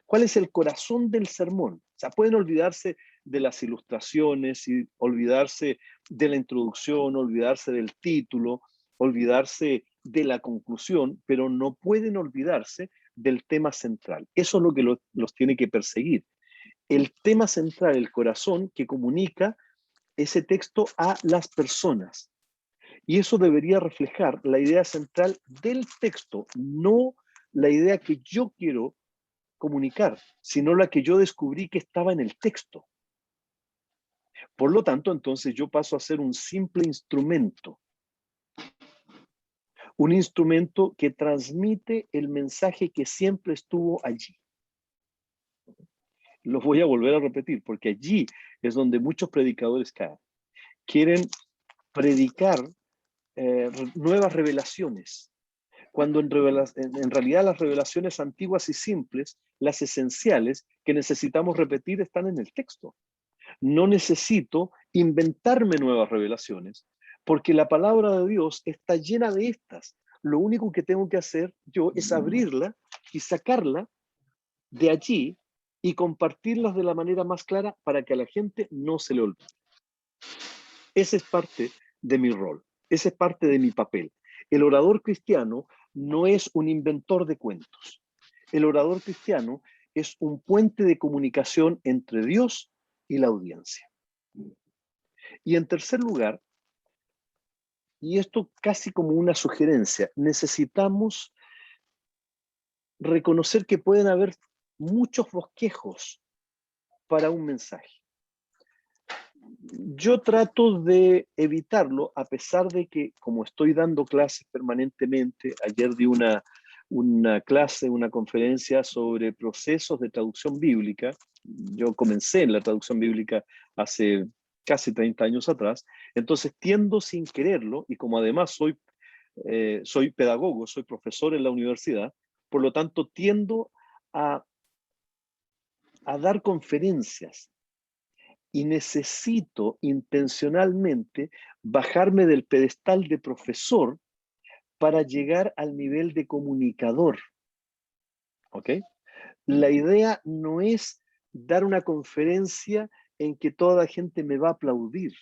¿Cuál es el corazón del sermón? O sea, pueden olvidarse de las ilustraciones, y olvidarse de la introducción, olvidarse del título, olvidarse de la conclusión, pero no pueden olvidarse del tema central. Eso es lo que los tiene que perseguir. El tema central, el corazón que comunica ese texto a las personas. Y eso debería reflejar la idea central del texto, no la idea que yo quiero comunicar, sino la que yo descubrí que estaba en el texto. Por lo tanto, entonces yo paso a ser un simple instrumento. Un instrumento que transmite el mensaje que siempre estuvo allí. Lo voy a volver a repetir, porque allí es donde muchos predicadores caen. Quieren predicar nuevas revelaciones, cuando en realidad las revelaciones antiguas y simples, las esenciales que necesitamos repetir, están en el texto. No necesito inventarme nuevas revelaciones, porque la palabra de Dios está llena de estas. Lo único que tengo que hacer yo es abrirla y sacarla de allí y compartirlas de la manera más clara para que a la gente no se le olvide. Ese es parte de mi rol, ese es parte de mi papel. El orador cristiano no es un inventor de cuentos. El orador cristiano es un puente de comunicación entre Dios y la audiencia. Y en tercer lugar, y esto casi como una sugerencia, necesitamos reconocer que pueden haber muchos bosquejos para un mensaje. Yo trato de evitarlo, a pesar de que, como estoy dando clases permanentemente, ayer di una clase, una conferencia sobre procesos de traducción bíblica. Yo comencé en la traducción bíblica hace casi 30 años atrás, entonces tiendo sin quererlo, y como además soy pedagogo, soy profesor en la universidad, por lo tanto tiendo a dar conferencias. Y necesito intencionalmente bajarme del pedestal de profesor para llegar al nivel de comunicador. ¿Ok? La idea no es dar una conferencia en que toda la gente me va a aplaudir.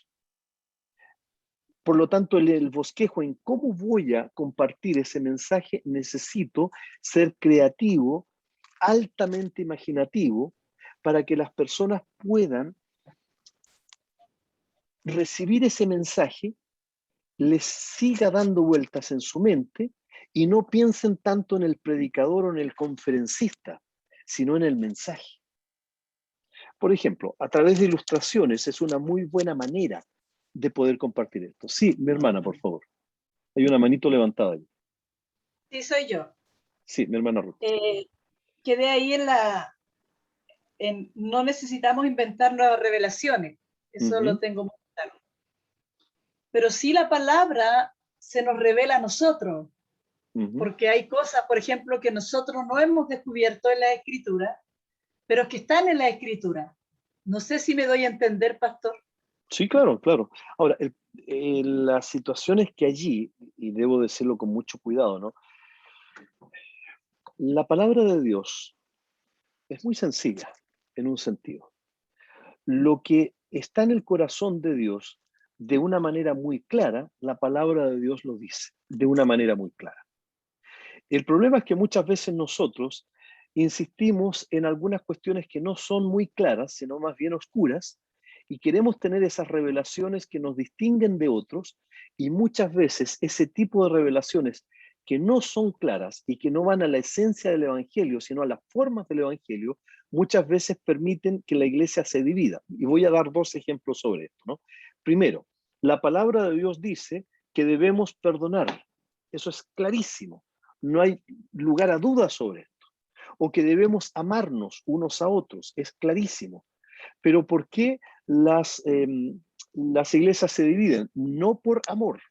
Por lo tanto, el bosquejo en cómo voy a compartir ese mensaje, necesito ser creativo, altamente imaginativo, para que las personas puedan recibir ese mensaje, les siga dando vueltas en su mente y no piensen tanto en el predicador o en el conferencista, sino en el mensaje. Por ejemplo, a través de ilustraciones es una muy buena manera de poder compartir esto. Sí, mi hermana, por favor. Hay una manito levantada ahí. Sí, soy yo. Sí, mi hermana Ruth. Quedé ahí no necesitamos inventar nuevas revelaciones. Eso lo tengo muy claro. Pero sí la palabra se nos revela a nosotros. Porque hay cosas, por ejemplo, que nosotros no hemos descubierto en la Escritura, pero que están en la Escritura. No sé si me doy a entender, pastor. Sí, claro, claro. Ahora, las situaciones que allí, y debo decirlo con mucho cuidado, ¿no? La palabra de Dios es muy sencilla en un sentido. Lo que está en el corazón de Dios, de una manera muy clara, la palabra de Dios lo dice, de una manera muy clara. El problema es que muchas veces nosotros insistimos en algunas cuestiones que no son muy claras, sino más bien oscuras, y queremos tener esas revelaciones que nos distinguen de otros, y muchas veces ese tipo de revelaciones que no son claras y que no van a la esencia del Evangelio, sino a las formas del Evangelio, muchas veces permiten que la iglesia se divida. Y voy a dar dos ejemplos sobre esto, ¿no? Primero, la palabra de Dios dice que debemos perdonar. Eso es clarísimo. No hay lugar a dudas sobre esto. O que debemos amarnos unos a otros. Es clarísimo. Pero ¿por qué las iglesias se dividen? No por amor.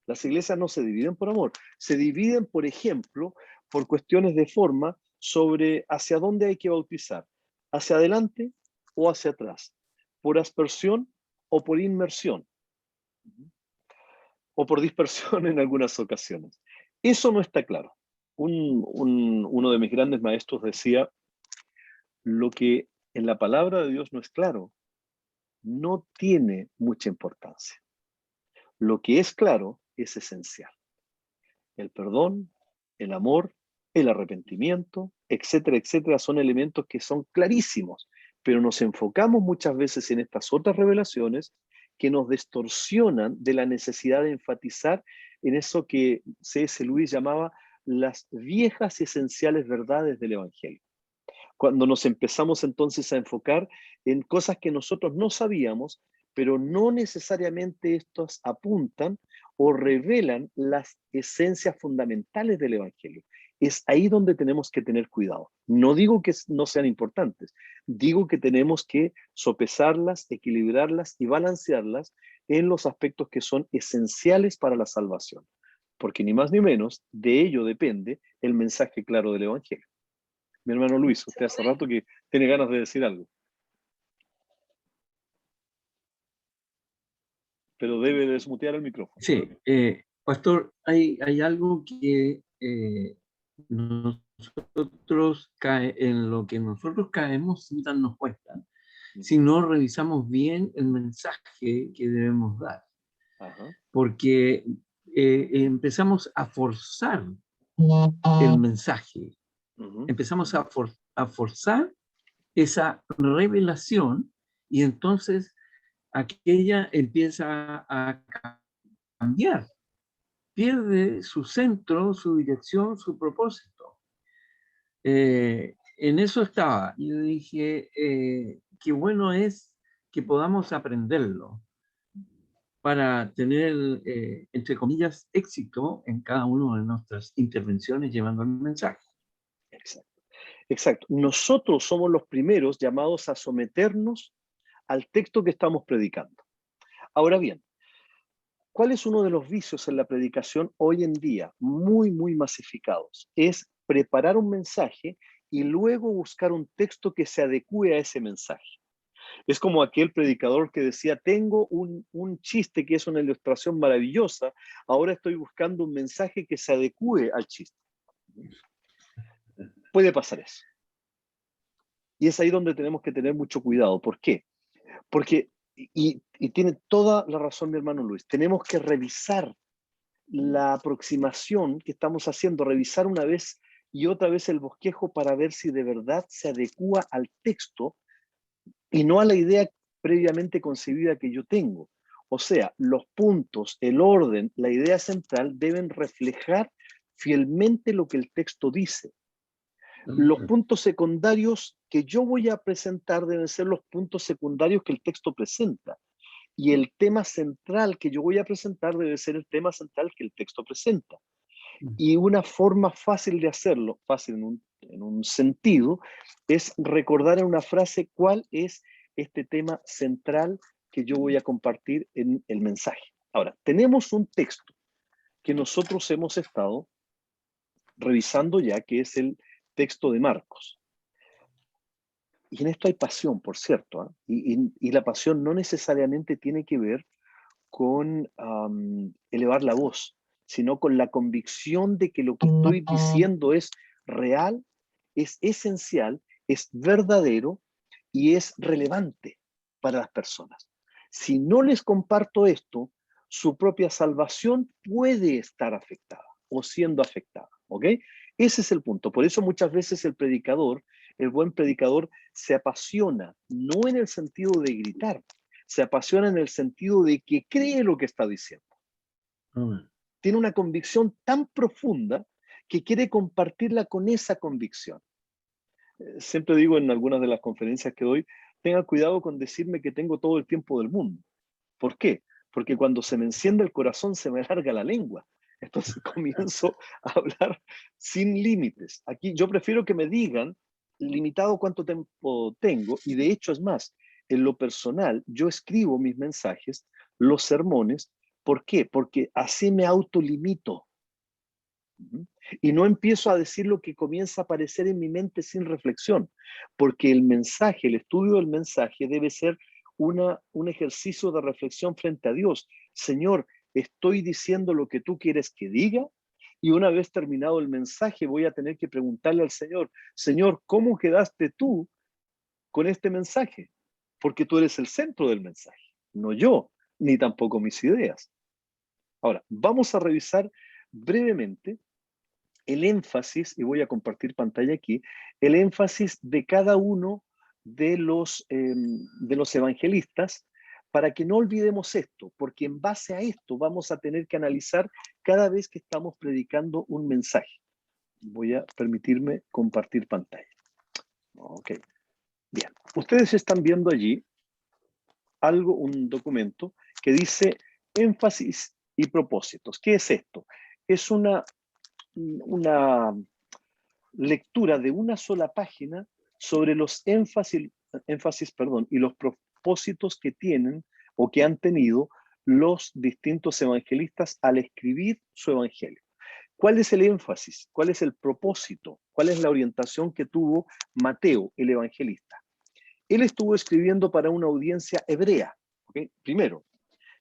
Las iglesias no se dividen por amor. Se dividen, por ejemplo, por cuestiones de forma sobre hacia dónde hay que bautizar. ¿Hacia adelante o hacia atrás? por aspersión o por inmersión, o por dispersión en algunas ocasiones. Eso no está claro. Uno de mis grandes maestros decía, lo que en la palabra de Dios no es claro, no tiene mucha importancia. Lo que es claro es esencial. El perdón, el amor, el arrepentimiento, etcétera, etcétera, son elementos que son clarísimos, pero nos enfocamos muchas veces en estas otras revelaciones que nos distorsionan de la necesidad de enfatizar en eso que C.S. Lewis llamaba las viejas y esenciales verdades del Evangelio. Cuando nos empezamos entonces a enfocar en cosas que nosotros no sabíamos, pero no necesariamente estos apuntan o revelan las esencias fundamentales del Evangelio. Es ahí donde tenemos que tener cuidado. No digo que no sean importantes, digo que tenemos que sopesarlas, equilibrarlas y balancearlas en los aspectos que son esenciales para la salvación. Porque ni más ni menos de ello depende el mensaje claro del Evangelio. Mi hermano Luis, usted hace rato que tiene ganas de decir algo. Pero debe desmutear el micrófono. Sí, pastor, hay algo que nosotros en lo que nosotros caemos sin darnos cuenta, si no revisamos bien el mensaje que debemos dar. Ajá. Porque empezamos a forzar el mensaje, empezamos a forzar esa revelación y entonces aquella empieza a cambiar, pierde su centro, su dirección, su propósito. En eso estaba. Yo dije, qué bueno es que podamos aprenderlo para tener, entre comillas, éxito en cada una de nuestras intervenciones llevando el mensaje. Exacto. Exacto. Nosotros somos los primeros llamados a someternos al texto que estamos predicando. Ahora bien, ¿cuál es uno de los vicios en la predicación hoy en día, muy, muy masificados? Es preparar un mensaje y luego buscar un texto que se adecue a ese mensaje. Es como aquel predicador que decía, tengo un chiste que es una ilustración maravillosa, ahora estoy buscando un mensaje que se adecue al chiste. Puede pasar eso. Y es ahí donde tenemos que tener mucho cuidado. ¿Por qué? Porque, y tiene toda la razón mi hermano Luis, tenemos que revisar la aproximación que estamos haciendo, revisar una vez y otra vez el bosquejo para ver si de verdad se adecua al texto y no a la idea previamente concebida que yo tengo. O sea, los puntos, el orden, la idea central deben reflejar fielmente lo que el texto dice. Los puntos secundarios que yo voy a presentar deben ser los puntos secundarios que el texto presenta. Y el tema central que yo voy a presentar debe ser el tema central que el texto presenta. Y una forma fácil de hacerlo, fácil en un sentido, es recordar en una frase cuál es este tema central que yo voy a compartir en el mensaje. Ahora, tenemos un texto que nosotros hemos estado revisando ya, que es el texto de Marcos. Y en esto hay pasión, por cierto, ¿eh? Y la pasión no necesariamente tiene que ver con elevar la voz, sino con la convicción de que lo que estoy diciendo es real, es esencial, es verdadero y es relevante para las personas. Si no les comparto esto, su propia salvación puede estar afectada o siendo afectada, ¿ok? Ese es el punto. Por eso muchas veces el predicador, el buen predicador, se apasiona, no en el sentido de gritar, se apasiona en el sentido de que cree lo que está diciendo. Tiene una convicción tan profunda que quiere compartirla con esa convicción. Siempre digo en algunas de las conferencias que doy, tenga cuidado con decirme que tengo todo el tiempo del mundo. ¿Por qué? Porque cuando se me enciende el corazón se me larga la lengua. Entonces comienzo a hablar sin límites. Aquí yo prefiero que me digan limitado cuánto tiempo tengo, y de hecho es más, en lo personal, yo escribo mis mensajes, los sermones. ¿Por qué? Porque así me autolimito. Y no empiezo a decir lo que comienza a aparecer en mi mente sin reflexión, porque el mensaje, el estudio del mensaje debe ser un ejercicio de reflexión frente a Dios. Señor, ¿estoy diciendo lo que tú quieres que diga? Y una vez terminado el mensaje, voy a tener que preguntarle al Señor, Señor, ¿cómo quedaste tú con este mensaje? Porque tú eres el centro del mensaje, no yo, ni tampoco mis ideas. Ahora, vamos a revisar brevemente el énfasis, y voy a compartir pantalla aquí, el énfasis de cada uno de los evangelistas, para que no olvidemos esto, porque en base a esto vamos a tener que analizar cada vez que estamos predicando un mensaje. Voy a permitirme compartir pantalla. Ok, bien. Ustedes están viendo allí un documento que dice énfasis y propósitos. ¿Qué es esto? Es una lectura de una sola página sobre los énfasis y los propósitos que tienen o que han tenido los distintos evangelistas al escribir su evangelio. ¿Cuál es el énfasis? ¿Cuál es el propósito? ¿Cuál es la orientación que tuvo Mateo, el evangelista? Él estuvo escribiendo para una audiencia hebrea. ¿Okay? Primero,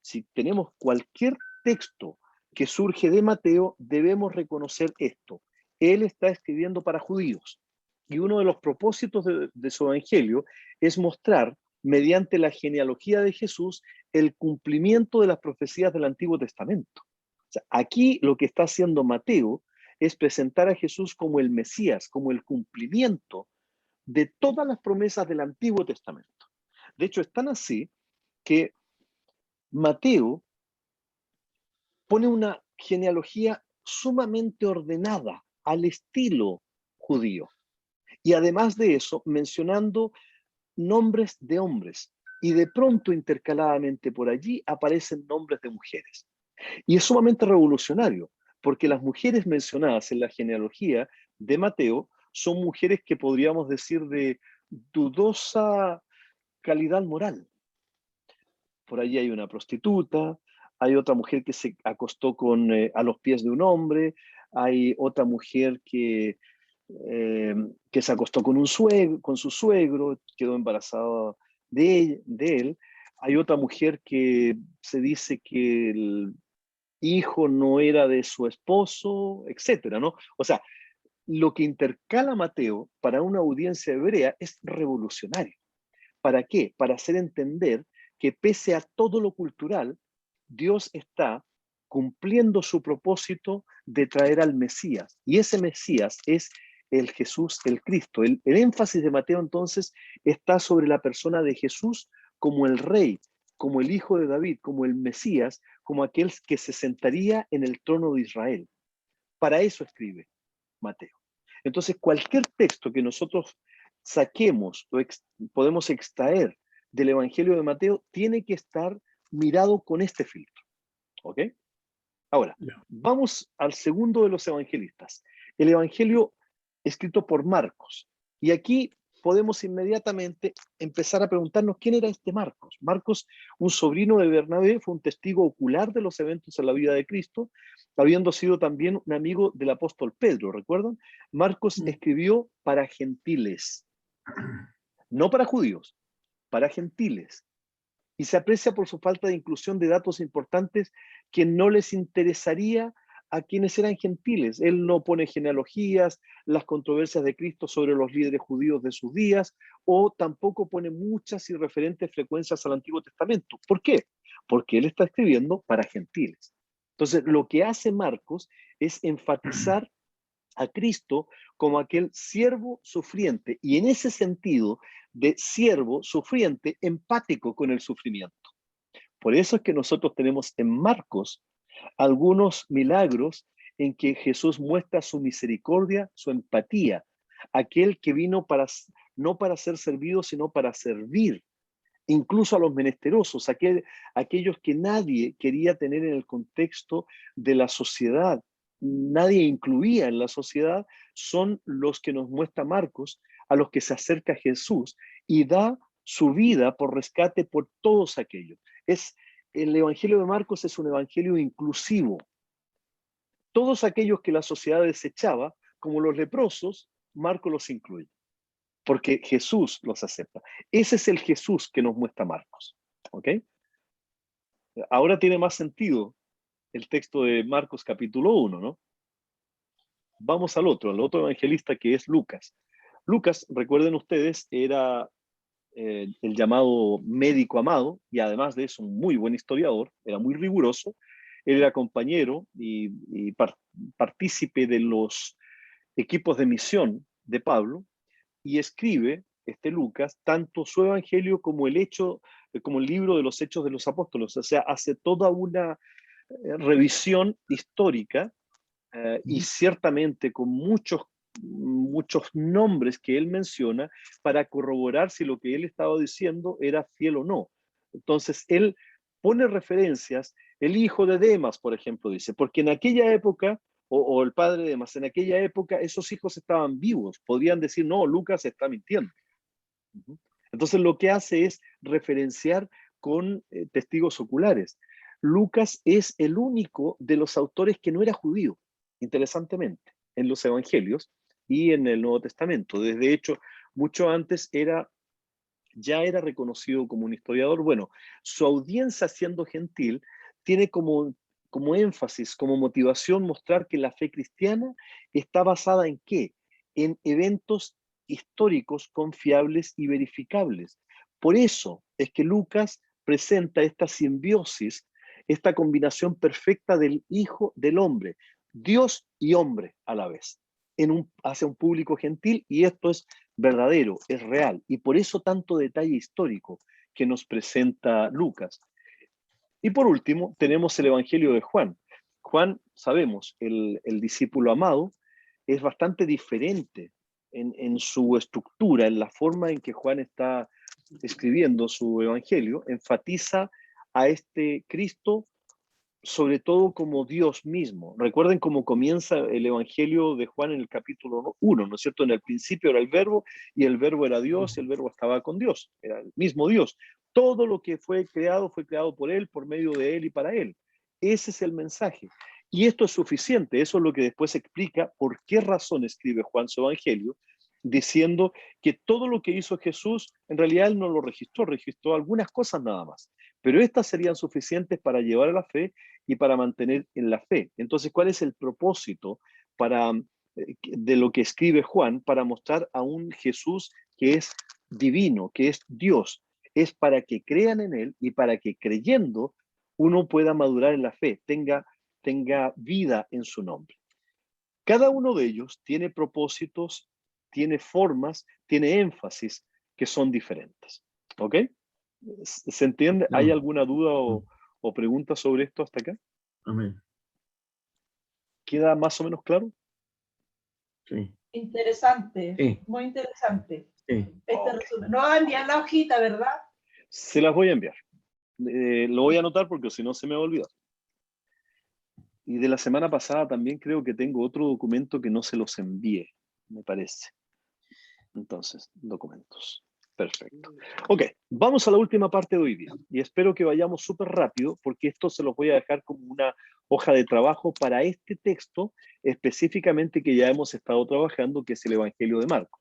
si tenemos cualquier texto que surge de Mateo, debemos reconocer esto. Él está escribiendo para judíos. Y uno de los propósitos de su evangelio es mostrar, mediante la genealogía de Jesús, el cumplimiento de las profecías del Antiguo Testamento. O sea, aquí lo que está haciendo Mateo es presentar a Jesús como el Mesías, como el cumplimiento de todas las promesas del Antiguo Testamento. De hecho, es tan así que Mateo pone una genealogía sumamente ordenada al estilo judío. Y además de eso, mencionando nombres de hombres. Y de pronto, intercaladamente por allí, aparecen nombres de mujeres. Y es sumamente revolucionario, porque las mujeres mencionadas en la genealogía de Mateo son mujeres que podríamos decir de dudosa calidad moral. Por allí hay una prostituta, hay otra mujer que se acostó a los pies de un hombre, hay otra mujer que se acostó con su suegro, quedó embarazada de él. Hay otra mujer que se dice que el hijo no era de su esposo, etcétera, ¿no? O sea, lo que intercala Mateo para una audiencia hebrea es revolucionario. ¿Para qué? Para hacer entender que pese a todo lo cultural, Dios está cumpliendo su propósito de traer al Mesías. Y ese Mesías es el Jesús, el Cristo. El énfasis de Mateo entonces está sobre la persona de Jesús como el Rey, como el Hijo de David, como el Mesías, como aquel que se sentaría en el trono de Israel. Para eso escribe Mateo. Entonces, cualquier texto que nosotros saquemos o podemos extraer del Evangelio de Mateo tiene que estar mirado con este filtro. ¿Ok? Ahora, vamos al segundo de los evangelistas, el Evangelio escrito por Marcos. Y aquí podemos inmediatamente empezar a preguntarnos quién era este Marcos. Marcos, un sobrino de Bernabé, fue un testigo ocular de los eventos en la vida de Cristo, habiendo sido también un amigo del apóstol Pedro, ¿recuerdan? Marcos escribió para gentiles, no para judíos, para gentiles. Y se aprecia por su falta de inclusión de datos importantes que no les interesaría a quienes eran gentiles. Él no pone genealogías, las controversias de Cristo sobre los líderes judíos de sus días, o tampoco pone muchas y referentes frecuencias al Antiguo Testamento. ¿Por qué? Porque él está escribiendo para gentiles. Entonces, lo que hace Marcos es enfatizar a Cristo como aquel siervo sufriente, y en ese sentido de siervo sufriente, empático con el sufrimiento. Por eso es que nosotros tenemos en Marcos algunos milagros en que Jesús muestra su misericordia, su empatía, aquel que vino no para ser servido, sino para servir, incluso a los menesterosos, aquellos que nadie quería tener en el contexto de la sociedad, nadie incluía en la sociedad, son los que nos muestra Marcos, a los que se acerca Jesús y da su vida por rescate por todos aquellos. El Evangelio de Marcos es un evangelio inclusivo. Todos aquellos que la sociedad desechaba, como los leprosos, Marcos los incluye. porque Jesús los acepta. Ese es el Jesús que nos muestra Marcos. ¿Ok? Ahora tiene más sentido el texto de Marcos capítulo 1, ¿no? Vamos al otro evangelista que es Lucas. Lucas, recuerden ustedes, era el llamado médico amado, y además de eso, un muy buen historiador, era muy riguroso. Él era compañero y partícipe de los equipos de misión de Pablo, y escribe, Lucas, tanto su evangelio como como el libro de los Hechos de los Apóstoles. O sea, hace toda una revisión histórica y ciertamente con muchos nombres que él menciona para corroborar si lo que él estaba diciendo era fiel o no. Entonces, él pone referencias, el hijo de Demas, por ejemplo, dice, porque en aquella época, o el padre de Demas, en aquella época esos hijos estaban vivos, podrían decir, no, Lucas está mintiendo. Entonces, lo que hace es referenciar con testigos oculares. Lucas es el único de los autores que no era judío, interesantemente, en los evangelios y en el Nuevo Testamento. Desde hecho, mucho antes ya era reconocido como un historiador. Bueno, su audiencia, siendo gentil, tiene como énfasis, como motivación, mostrar que la fe cristiana está basada ¿en qué? En eventos históricos confiables y verificables. Por eso es que Lucas presenta esta simbiosis, esta combinación perfecta del Hijo del Hombre, Dios y hombre a la vez, hacia un público gentil, y esto es verdadero, es real, y por eso tanto detalle histórico que nos presenta Lucas. Y por último, tenemos el Evangelio de Juan. Juan, sabemos, el discípulo amado, es bastante diferente en su estructura, en la forma en que Juan está escribiendo su Evangelio. Enfatiza a este Cristo sobre todo como Dios mismo. Recuerden cómo comienza el Evangelio de Juan en el capítulo 1, ¿no es cierto? En el principio era el Verbo, y el Verbo era Dios, y el Verbo estaba con Dios, era el mismo Dios. Todo lo que fue creado por Él, por medio de Él y para Él. Ese es el mensaje. Y esto es suficiente, eso es lo que después explica por qué razón escribe Juan su Evangelio, diciendo que todo lo que hizo Jesús, en realidad Él no lo registró algunas cosas nada más, pero estas serían suficientes para llevar a la fe y para mantener en la fe. Entonces, ¿cuál es el propósito de lo que escribe Juan? Para mostrar a un Jesús que es divino, que es Dios. Es para que crean en Él y para que creyendo uno pueda madurar en la fe, tenga vida en su nombre. Cada uno de ellos tiene propósitos, tiene formas, tiene énfasis que son diferentes. ¿Ok? ¿Se entiende? No. ¿Hay alguna duda o pregunta sobre esto hasta acá? Amén. ¿Queda más o menos claro? Sí. Interesante, Sí. muy interesante. Sí. Resumen. No va a enviar la hojita, ¿verdad? Se las voy a enviar. Lo voy a anotar porque si no se me va a olvidar. Y de la semana pasada también creo que tengo otro documento que no se los envié, me parece. Entonces, documentos. Perfecto. Ok, vamos a la última parte de hoy día. Y espero que vayamos súper rápido porque esto se los voy a dejar como una hoja de trabajo para este texto específicamente que ya hemos estado trabajando, que es el Evangelio de Marcos.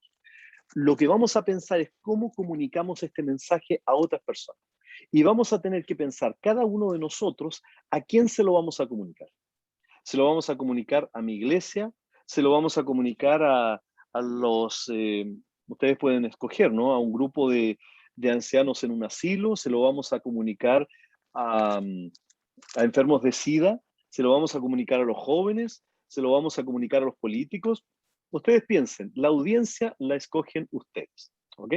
Lo que vamos a pensar es cómo comunicamos este mensaje a otras personas. Y vamos a tener que pensar cada uno de nosotros a quién se lo vamos a comunicar. ¿Se lo vamos a comunicar a mi iglesia? ¿Se lo vamos a comunicar a los, ustedes pueden escoger, ¿no? A un grupo de ancianos en un asilo? ¿Se lo vamos a comunicar a enfermos de SIDA? ¿Se lo vamos a comunicar a los jóvenes? ¿Se lo vamos a comunicar a los políticos? Ustedes piensen, la audiencia la escogen ustedes, ¿ok?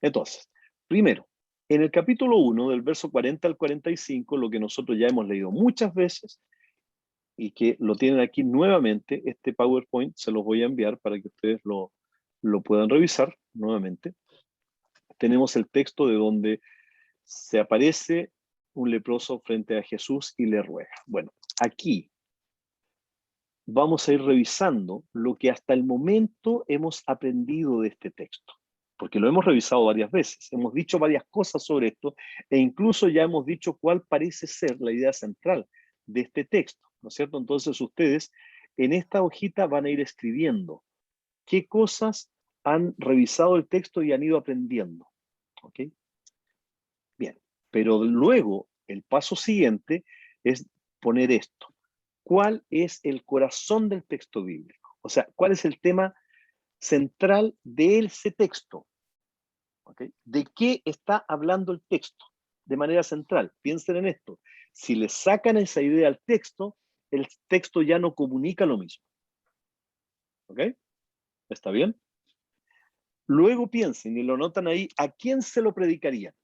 Entonces, primero, en el capítulo 1, del verso 40 al 45, lo que nosotros ya hemos leído muchas veces, y que lo tienen aquí nuevamente, este PowerPoint se los voy a enviar para que ustedes lo puedan revisar nuevamente. Tenemos el texto de donde se aparece un leproso frente a Jesús y le ruega. Bueno, aquí vamos a ir revisando lo que hasta el momento hemos aprendido de este texto, porque lo hemos revisado varias veces, hemos dicho varias cosas sobre esto, e incluso ya hemos dicho cuál parece ser la idea central de este texto, ¿no es cierto? Entonces ustedes en esta hojita van a ir escribiendo qué cosas han revisado el texto y han ido aprendiendo. ¿Ok? Bien, pero luego el paso siguiente es poner esto. ¿Cuál es el corazón del texto bíblico? O sea, ¿cuál es el tema central de ese texto? ¿Ok? ¿De qué está hablando el texto? De manera central. Piensen en esto. Si le sacan esa idea al texto, el texto ya no comunica lo mismo. ¿Ok? ¿Está bien? Luego piensen y lo notan ahí, ¿a quién se lo predicarían?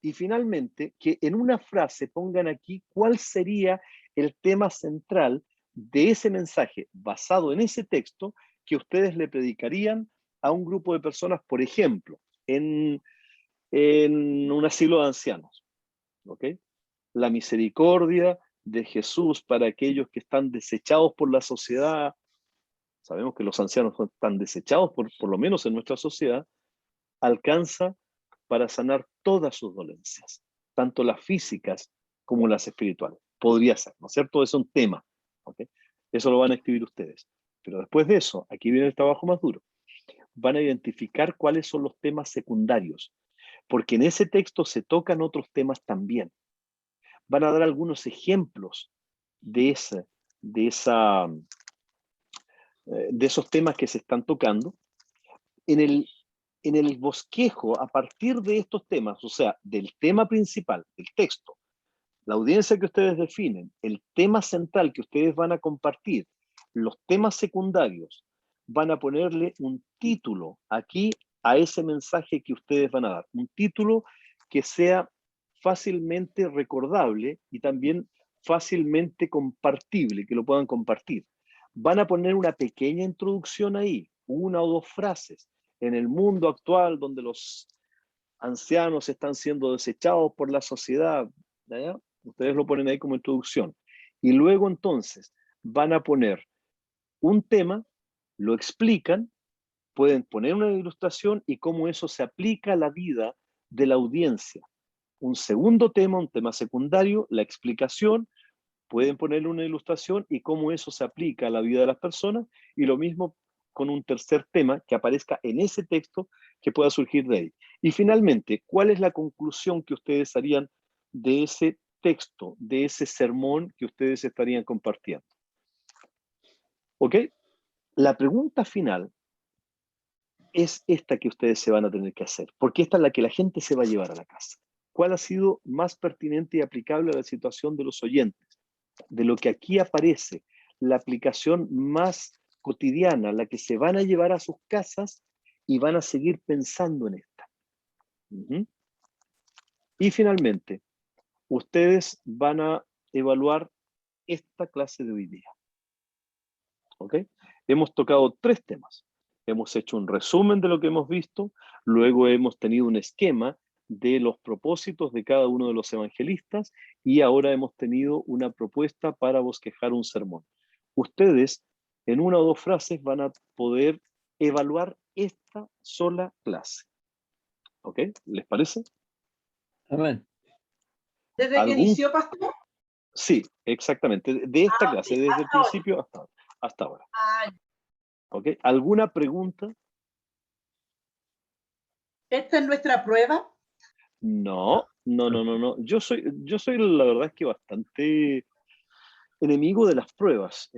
Y finalmente, que en una frase pongan aquí cuál sería el tema central de ese mensaje basado en ese texto que ustedes le predicarían a un grupo de personas, por ejemplo, en un asilo de ancianos. ¿Ok? La misericordia de Jesús para aquellos que están desechados por la sociedad. Sabemos que los ancianos están desechados, por lo menos en nuestra sociedad, alcanza para sanar todas sus dolencias, tanto las físicas como las espirituales. Podría ser, ¿no es cierto? Es un tema. ¿Okay? Eso lo van a escribir ustedes. Pero después de eso, aquí viene el trabajo más duro. Van a identificar cuáles son los temas secundarios, porque en ese texto se tocan otros temas también. Van a dar algunos ejemplos de esos temas que se están tocando. En el bosquejo, a partir de estos temas, o sea, del tema principal, del texto, la audiencia que ustedes definen, el tema central que ustedes van a compartir, los temas secundarios, van a ponerle un título aquí a ese mensaje que ustedes van a dar. Un título que sea fácilmente recordable y también fácilmente compartible, que lo puedan compartir. Van a poner una pequeña introducción ahí, una o dos frases. En el mundo actual donde los ancianos están siendo desechados por la sociedad, ¿ya? Ustedes lo ponen ahí como introducción. Y luego entonces van a poner un tema, lo explican, pueden poner una ilustración y cómo eso se aplica a la vida de la audiencia. Un segundo tema, un tema secundario, la explicación, pueden ponerle una ilustración y cómo eso se aplica a la vida de las personas, y lo mismo con un tercer tema que aparezca en ese texto que pueda surgir de ahí. Y finalmente, ¿cuál es la conclusión que ustedes harían de ese texto, de ese sermón que ustedes estarían compartiendo? ¿Ok? La pregunta final es esta que ustedes se van a tener que hacer, porque esta es la que la gente se va a llevar a la casa. ¿Cuál ha sido más pertinente y aplicable a la situación de los oyentes? De lo que aquí aparece, la aplicación más cotidiana, la que se van a llevar a sus casas y van a seguir pensando en esta. Y finalmente, ustedes van a evaluar esta clase de hoy día. ¿Ok? Hemos tocado 3 temas. Hemos hecho un resumen de lo que hemos visto, luego hemos tenido un esquema de los propósitos de cada uno de los evangelistas y ahora hemos tenido una propuesta para bosquejar un sermón. Ustedes, en una o dos frases, van a poder evaluar esta sola clase. ¿Ok? ¿Les parece? Amén. ¿Desde que inició, pastor? Sí, exactamente. De esta clase, Ok, desde el hasta ahora. principio hasta ahora. Ah, ¿Ok? ¿Alguna pregunta? ¿esta es nuestra prueba? No. Yo soy la verdad es que bastante enemigo de las pruebas.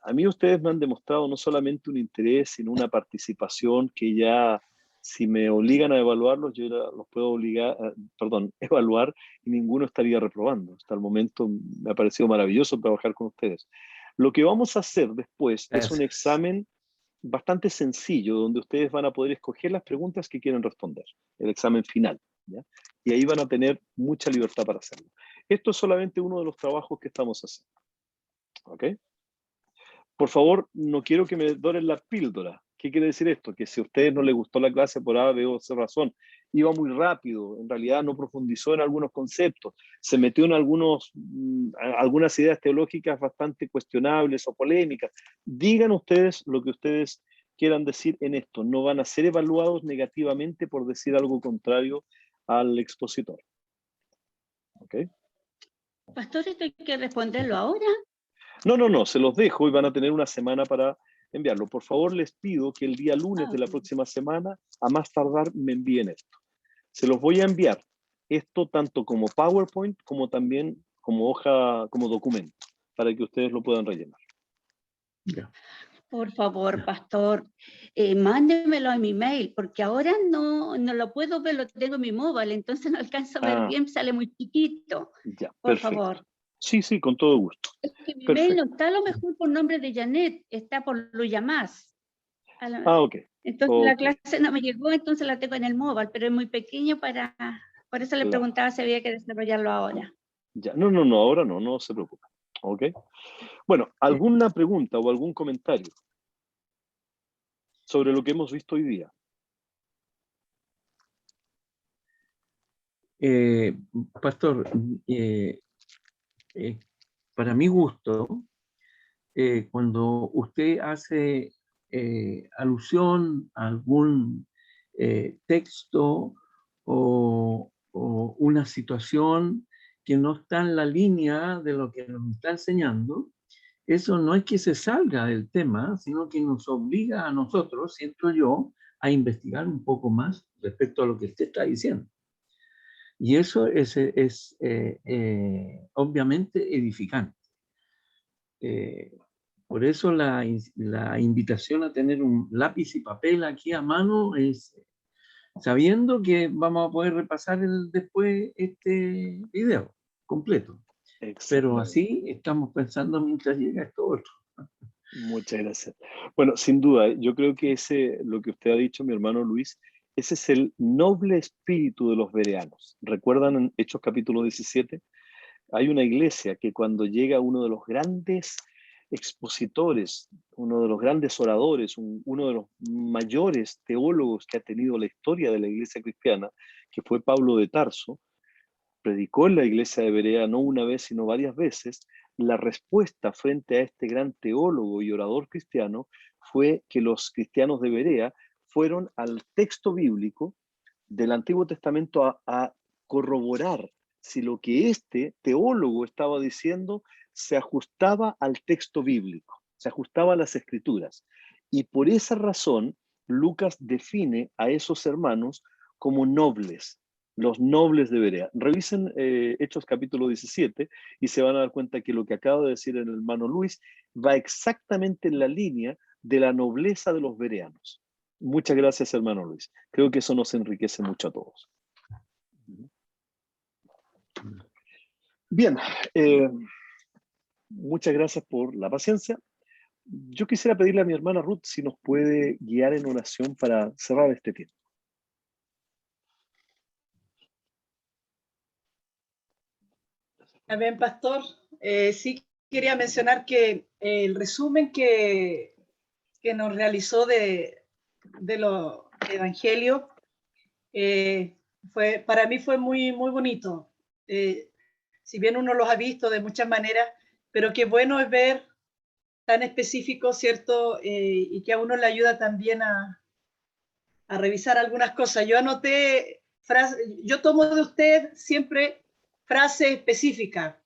A mí ustedes me han demostrado no solamente un interés, sino una participación que ya, si me obligan a evaluarlos, yo los puedo evaluar y ninguno estaría reprobando. Hasta el momento me ha parecido maravilloso trabajar con ustedes. Lo que vamos a hacer después es un examen bastante sencillo, donde ustedes van a poder escoger las preguntas que quieren responder, el examen final, ¿ya? Y ahí van a tener mucha libertad para hacerlo. Esto es solamente uno de los trabajos que estamos haciendo. ¿Ok? Por favor, no quiero que me doren la píldora. ¿Qué quiere decir esto? Que si a ustedes no les gustó la clase por A, B o C razón, iba muy rápido, en realidad no profundizó en algunos conceptos, se metió en algunas ideas teológicas bastante cuestionables o polémicas. Digan ustedes lo que ustedes quieran decir en esto. No van a ser evaluados negativamente por decir algo contrario al expositor. ¿Ok? Pastor, ¿esto hay que responderlo ahora? No, se los dejo y van a tener una semana para enviarlo. Por favor, les pido que el día lunes de la próxima semana, a más tardar, me envíen esto. Se los voy a enviar, esto tanto como PowerPoint como también como hoja, como documento, para que ustedes lo puedan rellenar. Ya. Por favor, pastor, mándemelo a mi mail, porque ahora no lo puedo ver, lo tengo en mi móvil, entonces no alcanzo a ver bien, sale muy chiquito. Ya, Por perfecto. favor. Sí, sí, con todo gusto. Es que mi Perfecto. mail no está a lo mejor por nombre de Janet, está por Luya Más. Ok. Entonces la Ok. clase no me llegó, entonces la tengo en el móvil, pero es muy pequeño para... Por eso le Claro. preguntaba si había que desarrollarlo ahora. Ya, no, ahora no se preocupe. Ok. Bueno, ¿alguna pregunta o algún comentario sobre lo que hemos visto hoy día? Pastor, para mi gusto, cuando usted hace alusión a algún texto o una situación que no está en la línea de lo que nos está enseñando, eso no es que se salga del tema, sino que nos obliga a nosotros, siento yo, a investigar un poco más respecto a lo que usted está diciendo. Y eso es obviamente edificante. Por eso la invitación a tener un lápiz y papel aquí a mano es sabiendo que vamos a poder repasar después este video completo. Pero así estamos pensando mientras llega esto otro. Muchas gracias. Bueno, sin duda, yo creo que lo que usted ha dicho, mi hermano Luis, ese es el noble espíritu de los bereanos. ¿Recuerdan en Hechos capítulo 17? Hay una iglesia que cuando llega uno de los grandes expositores, uno de los grandes oradores, uno de los mayores teólogos que ha tenido la historia de la iglesia cristiana, que fue Pablo de Tarso, predicó en la iglesia de Berea no una vez, sino varias veces. La respuesta frente a este gran teólogo y orador cristiano fue que los cristianos de Berea fueron al texto bíblico del Antiguo Testamento a corroborar si lo que este teólogo estaba diciendo se ajustaba al texto bíblico, se ajustaba a las escrituras. Y por esa razón, Lucas define a esos hermanos como nobles, los nobles de Berea. Revisen Hechos capítulo 17 y se van a dar cuenta que lo que acaba de decir el hermano Luis va exactamente en la línea de la nobleza de los bereanos. Muchas gracias, hermano Luis. Creo que eso nos enriquece mucho a todos. Bien, muchas gracias por la paciencia. Yo quisiera pedirle a mi hermana Ruth si nos puede guiar en oración para cerrar este tiempo. Amén, pastor. Sí quería mencionar que el resumen que nos realizó de los evangelios para mí fue muy, muy bonito. Si bien uno los ha visto de muchas maneras, pero qué bueno es ver tan específico, ¿cierto? Y que a uno le ayuda también a revisar algunas cosas. Yo anoté yo tomo de usted siempre frases específicas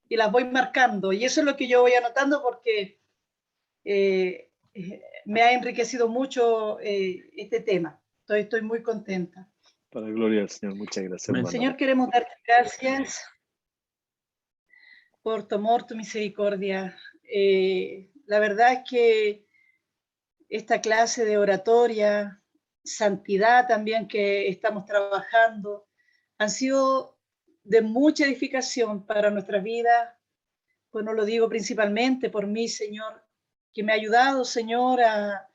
y las voy marcando. Y eso es lo que yo voy anotando porque me ha enriquecido mucho este tema. Estoy muy contenta. Para la gloria del Señor, muchas gracias, hermano. Señor, queremos darte gracias por tu amor, tu misericordia. La verdad es que esta clase de oratoria, santidad también que estamos trabajando, han sido de mucha edificación para nuestras vidas. Pues no lo digo principalmente por mí, Señor, que me ha ayudado, Señor, a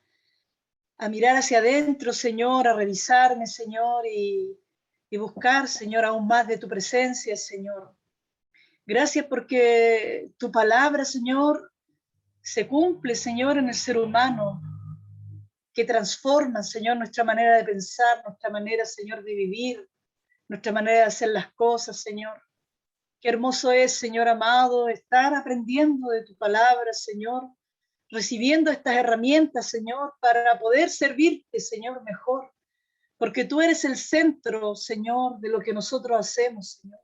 mirar hacia adentro, Señor, a revisarme, Señor, y buscar, Señor, aún más de tu presencia, Señor. Gracias porque tu palabra, Señor, se cumple, Señor, en el ser humano, que transforma, Señor, nuestra manera de pensar, nuestra manera, Señor, de vivir, nuestra manera de hacer las cosas, Señor. Qué hermoso es, Señor amado, estar aprendiendo de tu palabra, Señor, recibiendo estas herramientas, Señor, para poder servirte, Señor, mejor, porque tú eres el centro, Señor, de lo que nosotros hacemos, Señor.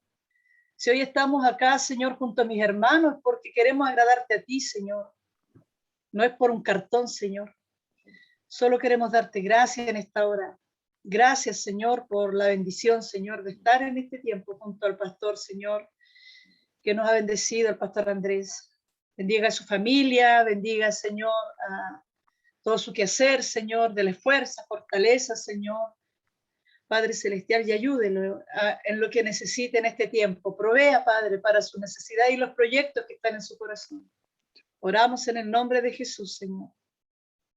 Si hoy estamos acá, Señor, junto a mis hermanos, es porque queremos agradarte a ti, Señor. no es por un cartón, Señor. Solo queremos darte gracias en esta hora. Gracias, Señor, por la bendición, Señor, de estar en este tiempo junto al pastor, Señor, que nos ha bendecido, el pastor Andrés. Bendiga a su familia, bendiga, Señor, a todo su quehacer, Señor, dele fuerza, fortaleza, Señor. Padre Celestial, y ayúdelo en lo que necesite en este tiempo. Provea, Padre, para su necesidad y los proyectos que están en su corazón. Oramos en el nombre de Jesús, Señor.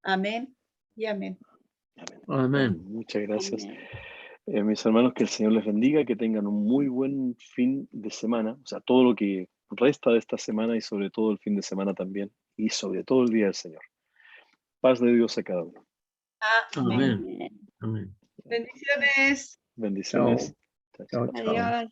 Amén y amén. Amén. Muchas gracias. Amén. Mis hermanos, que el Señor les bendiga, que tengan un muy buen fin de semana, o sea, todo lo que resta de esta semana y sobre todo el fin de semana también, y sobre todo el día del Señor. Paz de Dios a cada uno. Amén. Amén. Amén. Bendiciones. Bendiciones. Chao. Chao, chao. Adiós.